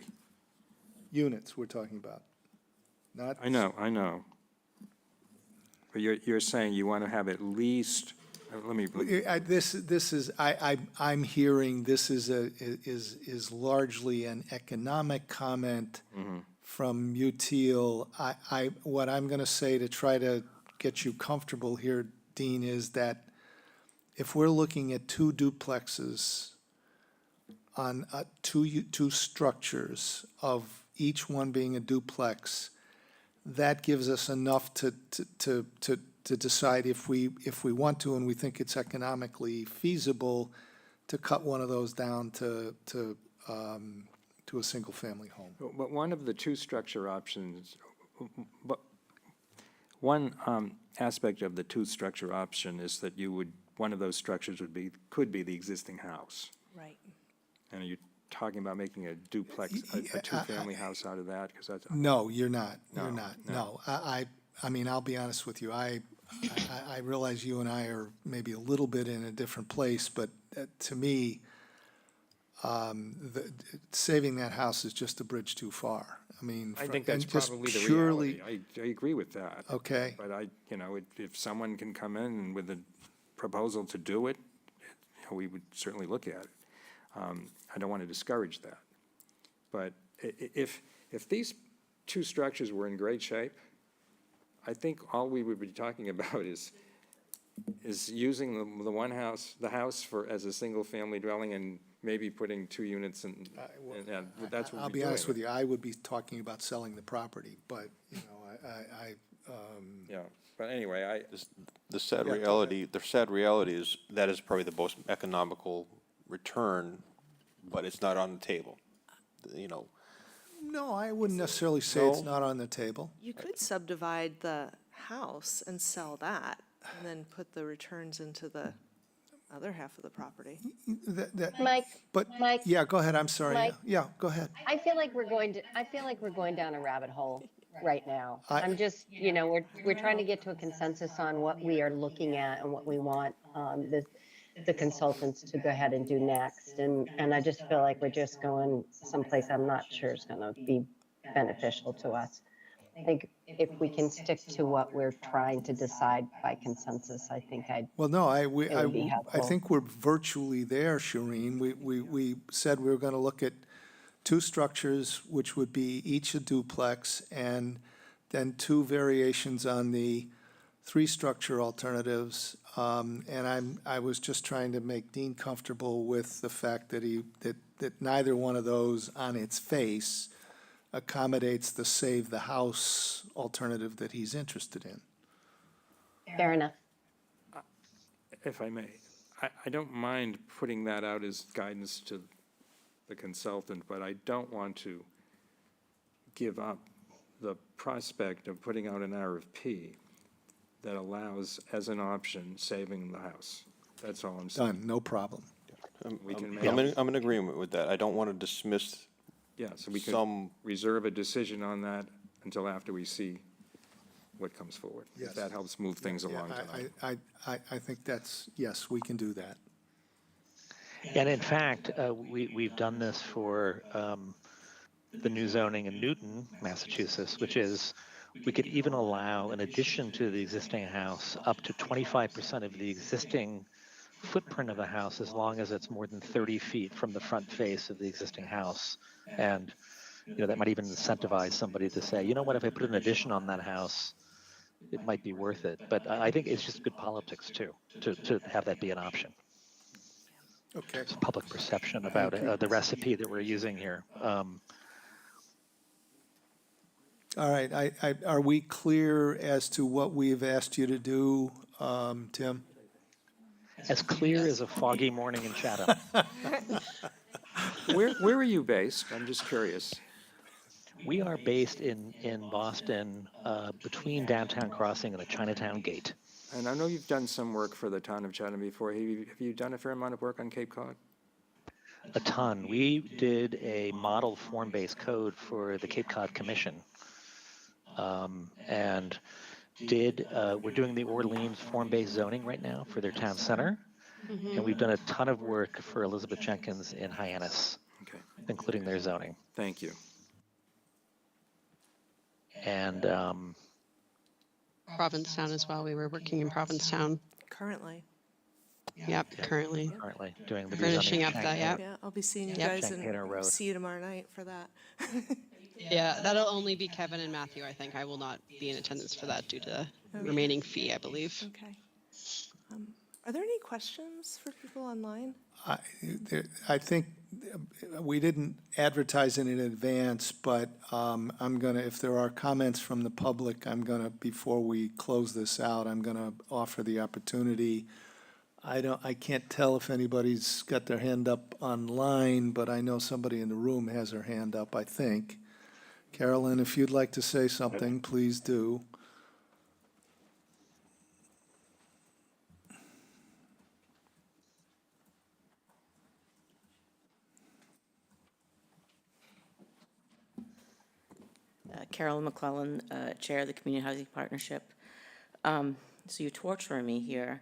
Units we're talking about, not. I know. But you're saying you want to have at least, let me, This is, I'm hearing this is largely an economic comment from Util. What I'm going to say to try to get you comfortable here, Dean, is that if we're looking at 2 duplexes on two structures of each one being a duplex, that gives us enough to decide if we want to and we think it's economically feasible to cut one of those down to a single-family home. but one of the 2 structure options, but one aspect of the 2 structure option is that one of those structures could be the existing house. Right. And are you talking about making a duplex, a 2-family house out of that? Because that's. No, you're not. You're No, not. no. No. I mean, I'll be honest with you. I realize you and I are maybe a little bit in a different place, but to me, saving that house is just a bridge too far. I mean, I think that's and just probably the purely. reality. I agree with that. Okay. But if someone can come in with a proposal to do it, we would certainly look at it. I don't want to discourage that. But if these 2 structures were in great shape, I think all we would be talking about is using the house as a single-family dwelling and maybe putting 2 units in, and that's what I'll we're be doing. honest with you, I would be talking about selling the property, but, Yeah, but anyway, The sad Yeah, go reality is that is probably the most economical return, but it's not on the table. no, I wouldn't necessarily say it's No? not on the table. You could subdivide the house and sell that, and then put the returns into the other half of the property. Mike, But, Mike, yeah, go ahead, I'm sorry. Mike. Yeah, go ahead. I feel like we're going down a rabbit hole right now. I'm just, we're trying to get to a consensus on what we are looking at and what we want the consultants to go ahead and do next. And I just feel like we're just going someplace I'm not sure is going to be beneficial to us. I think if we can stick to what we're trying to decide by consensus, I think Well, no, it would be I helpful. think we're virtually there, Shireen. We said we were going to look at 2 structures, which would be each a duplex, and then 2 variations on the 3 structure alternatives. And I was just trying to make Dean comfortable with the fact that neither one of those on its face accommodates the save the house alternative that he's interested in. Fair enough. if I may, I don't mind putting that out as guidance to the consultant, but I don't want to give up the prospect of putting out an RFP that allows, as an option, saving the house. That's all I'm saying. Done, no problem. We can make, I'm in agreement with that. I don't want to dismiss yeah, so we could some, reserve a decision on that until after we see what comes forward. Yes. If that helps move things Yeah, along tonight. I think that's, yes, we can do that. And in fact, we've done this for the new zoning in Newton, Massachusetts, which is we could even allow, in addition to the existing house, up to 25% of the existing footprint of the house as long as it's more than 30 feet from the front face of the existing house. And that might even incentivize somebody to say, you know what, if I put an addition on that house, it might be worth it. But I think it's just good politics too, to have that be an option. Okay. It's public perception about the recipe that we're using here. All right, are we clear as to what we've asked you to do, Tim? As clear as a foggy morning in Chatham. Where are you based? I'm just curious. We are based in Boston, between Downtown Crossing and the Chinatown Gate. And I know you've done some work for the town of Chatham before. Have you done a fair amount of work on Cape Cod? A ton. We did a model form-based code for the Cape Cod Commission. And we're doing the Orleans form-based zoning right now for their town center. And we've done a ton of work for Elizabeth Jenkins in Hyannis, Okay, including their zoning. thank you. And Provincetown as well. We were working in Provincetown. Currently. Yep, currently. currently doing the Finishing rezoning up of that, Shank- Yeah, I'll be seeing you Yep. guys Shankato Road. and see you tomorrow night for that. Yeah, that'll only be Kevin and Matthew, I think. I will not be in attendance for that due to remaining fee, I believe. Okay. Are there any questions for people online? I think we didn't advertise it in advance, but I'm gonna, if there are comments from the public, I'm gonna, before we close this out, I'm gonna offer the opportunity. I can't tell if anybody's got their hand up online, but I know somebody in the room has their hand up, I think. Carolyn, if you'd like to say something, please do. Carolyn McClellan, Chair of the Community Housing Partnership. So you're torturing me here,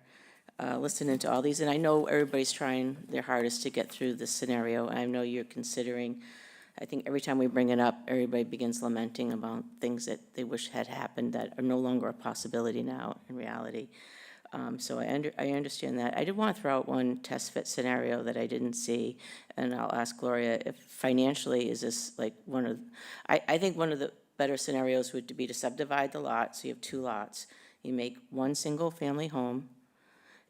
listening to all these, and I know everybody's trying their hardest to get through this scenario. I know you're considering, I think every time we bring it up, everybody begins lamenting about things that they wish had happened that are no longer a possibility now in reality. So I understand that. I did want to throw out one test fit scenario that I didn't see, and I'll ask Gloria if financially is this like one of, I think one of the better scenarios would be to subdivide the lot, so you have two lots. You make one single family home,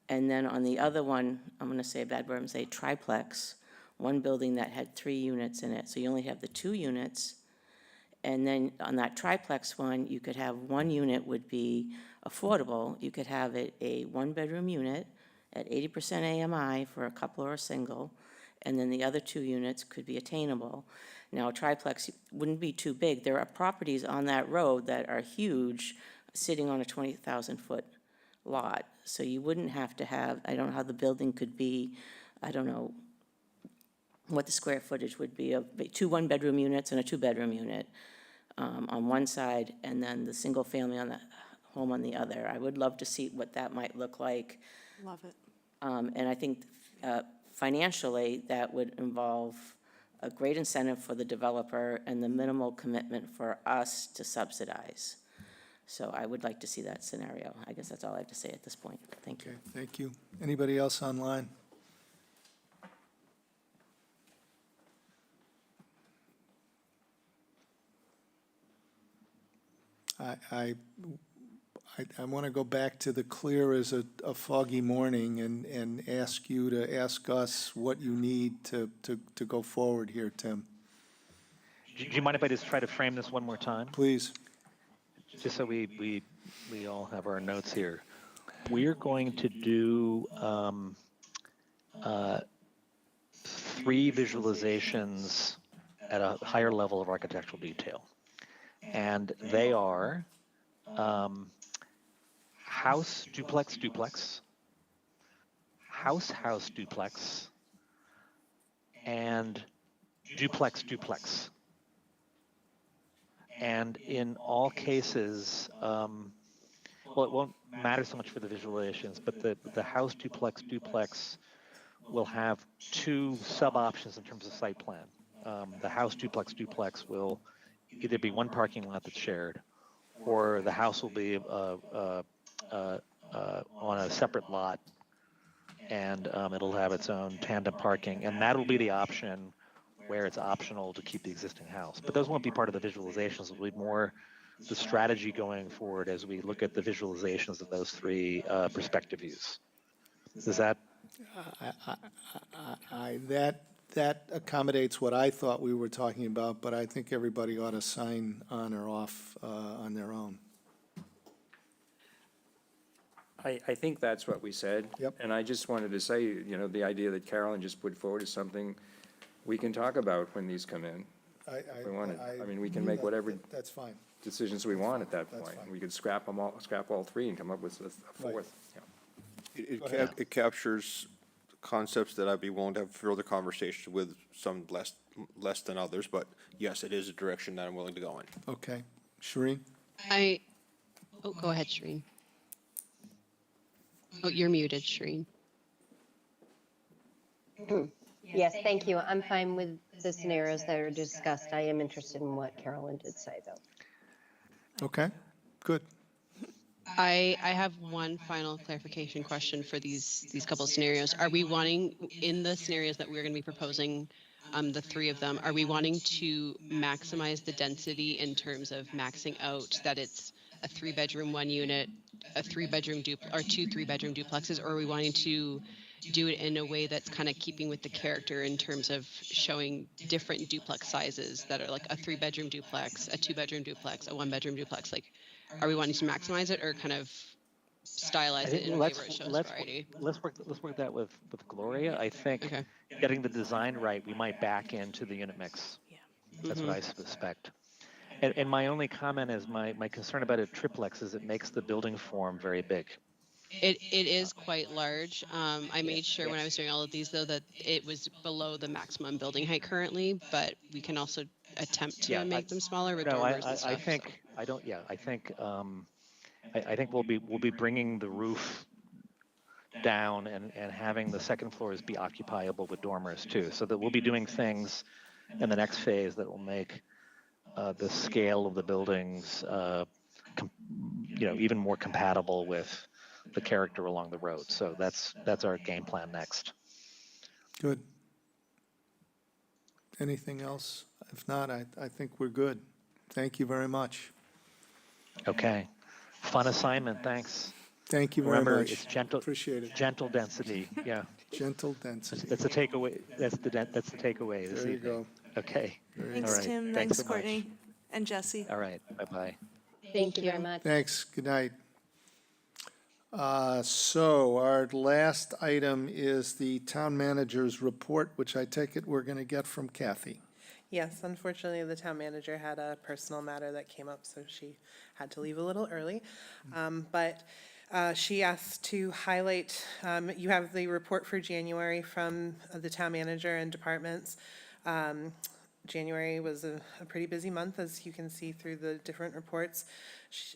and then on the other one, I'm gonna say a bad word, I'm gonna say triplex, one building that had 3 units in it, so you only have the 2 units. And then on that triplex one, you could have one unit would be affordable. You could have it a 1-bedroom unit at 80% AMI for a couple or a single, and then the other 2 units could be attainable. Now, a triplex wouldn't be too big. There are properties on that road that are huge, sitting on a 20,000-foot lot. So you wouldn't have to have, I don't know how the building could be, I don't know what the square footage would be of 2 1-bedroom units and a 2-bedroom unit on one side, and then the single family on the home on the other. I would love to see what that might look like. Love it. And I think financially, that would involve a great incentive for the developer and the minimal commitment for us to subsidize. So I would like to see that scenario. I guess that's all I have to say at this point. Thank you. Okay, thank you. Anybody else online? I want to go back to the clear as a foggy morning and ask you to ask us what you need to go forward here, Tim. Do you mind if I just try to frame this one more time? Please. Just so we all have our notes here. We're going to do 3 visualizations at a higher level of architectural detail. And they are house, duplex, duplex, house, house, duplex, and duplex, duplex. And in all cases, well, it won't matter so much for the visualizations, but the house, duplex, duplex will have 2 sub-options in terms of site plan. The house, duplex, duplex will either be one parking lot that's shared, or the house will be on a separate lot, and it'll have its own tandem parking, and that'll be the option where it's optional to keep the existing house. But those won't be part of the visualizations. It'll be more the strategy going forward as we look at the visualizations of those 3 perspective views. Does that? That accommodates what I thought we were talking about, but I think everybody ought to sign on or off on their own. I think that's what we said. Yep. And I just wanted to say, the idea that Carolyn just put forward is something we can talk about when these come in. if we wanted. I mean, we can make whatever That's fine. decisions we want at that That's point. fine. We could scrap all three and come up with a fourth. Yeah. It captures concepts that I'd be willing to have further conversations with, some less than others, but yes, it is a direction that I'm willing to go in. Okay. Shereen? Go ahead, Shereen. Oh, you're muted, Shereen. Yes, thank you. I'm fine with the scenarios that are discussed. I am interested in what Carolyn did say, though. Okay, good. I have one final clarification question for these couple of scenarios. Are we wanting, in the scenarios that we're going to be proposing, the three of them, are we wanting to maximize the density in terms of maxing out that it's a 3-bedroom, 1 unit, a 3-bedroom or 2 3-bedroom duplexes, or are we wanting to do it in a way that's kind of keeping with the character in terms of showing different duplex sizes that are like a 3-bedroom duplex, a 2-bedroom duplex, a 1-bedroom duplex? Like, are we wanting to maximize it or kind of stylize it in a way where it shows variety? Let's work that with Gloria. I think getting the design right, we might back into the unit mix. Yeah. That's what I suspect. And my only comment is my concern about a triplex is it makes the building form very big. It is quite large. I made sure when I was doing all of these, though, that it was below the maximum building height currently, but we can also attempt to make them smaller with dormers and stuff. I think we'll be bringing the roof down and having the second floors be occupiable with dormers too, so that we'll be doing things in the next phase that will make the scale of the buildings, even more compatible with the character along the road. So that's our game plan next. Good. Anything else? If not, I think we're good. Thank you very much. Okay. Fun assignment. Thanks. Thank you very Remember, much. it's gentle. Appreciate it. Gentle density. Yeah. Gentle density. That's a takeaway. That's the takeaway this There you evening. go. Okay. Thanks, All right. Tim. Thanks Thanks, so much. Courtney. And Jesse. All right. Bye-bye. Thank you very much. Thanks. Good night. So our last item is the town manager's report, which I take it we're going to get from Kathy. Yes, unfortunately, the town manager had a personal matter that came up, so she had to leave a little early. But she asked to highlight, you have the report for January from the town manager and departments. January was a pretty busy month, as you can see through the different reports.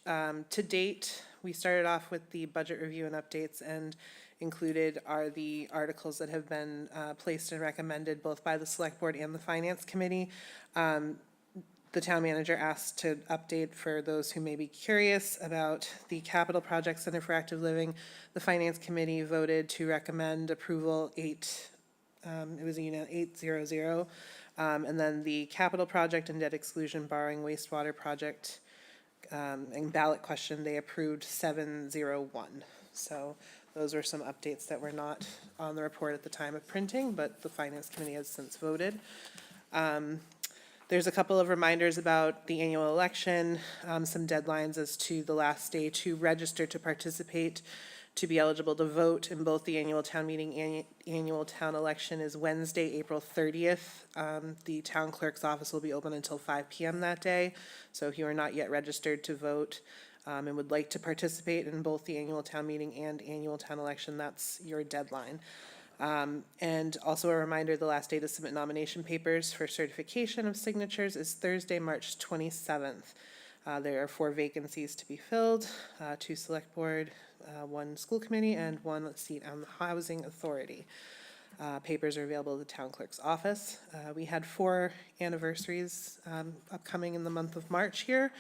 To date, we started off with the budget review and updates, and included are the articles that have been placed and recommended both by the select board and the finance committee. The town manager asked to update for those who may be curious about the capital project Center for Active Living. The finance committee voted to recommend approval 800. And then the capital project and debt exclusion borrowing wastewater project and ballot question, they approved 701. So those were some updates that were not on the report at the time of printing, but the finance committee has since voted. There's a couple of reminders about the annual election, some deadlines as to the last day to register to participate, to be eligible to vote in both the annual town meeting and annual town election is Wednesday, April 30th. The town clerk's office will be open until 5 p.m. that day. So if you are not yet registered to vote and would like to participate in both the annual town meeting and annual town election, that's your deadline. And also a reminder, the last day to submit nomination papers for certification of signatures is Thursday, March 27th. There are 4 vacancies to be filled, 2 select board, 1 school committee, and 1 seat on the housing authority. Papers are available at the town clerk's office. We had 4 anniversaries upcoming in the month of March here.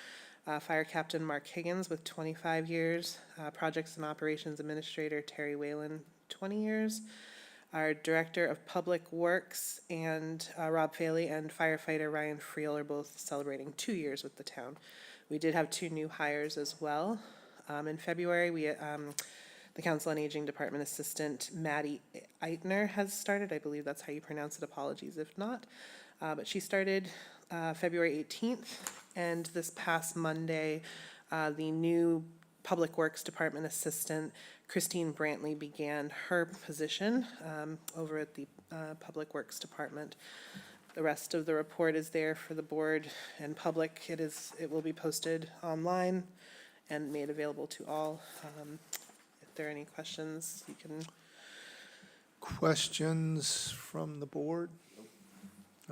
Fire Captain Mark Higgins with 25 years, Projects and Operations Administrator Terry Whalen, 20 years. Our Director of Public Works and Rob Faley and firefighter Ryan Friel are both celebrating 2 years with the town. We did have 2 new hires as well. In February, we the Council on Aging Department Assistant Maddie Eitner has started. I believe that's how you pronounce it. Apologies if not. But she started February 18th, and this past Monday, the new Public Works Department Assistant Christine Brantley began her position over at the Public Works Department. The rest of the report is there for the board and public. It will be posted online and made available to all. If there are any questions, you can. Questions from the board?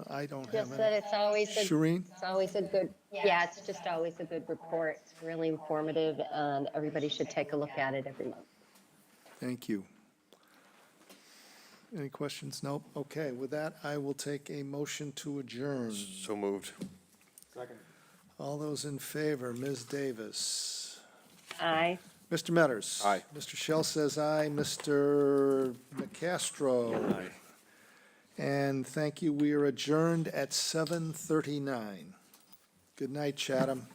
I don't have Just any. that it's always a, Shereen? it's always a good, yeah, it's just always a good report. It's really informative, and everybody should take a look at it every month. Thank you. Any questions? Nope. Okay, with that, I will take a motion to adjourn. So moved. All those in favor, Ms. Davis. Aye. Mr. Metters. Aye. Mr. Shell says aye. Mr. McCastro. Aye. And thank you. We are adjourned at 7:39. Good night, Chatham.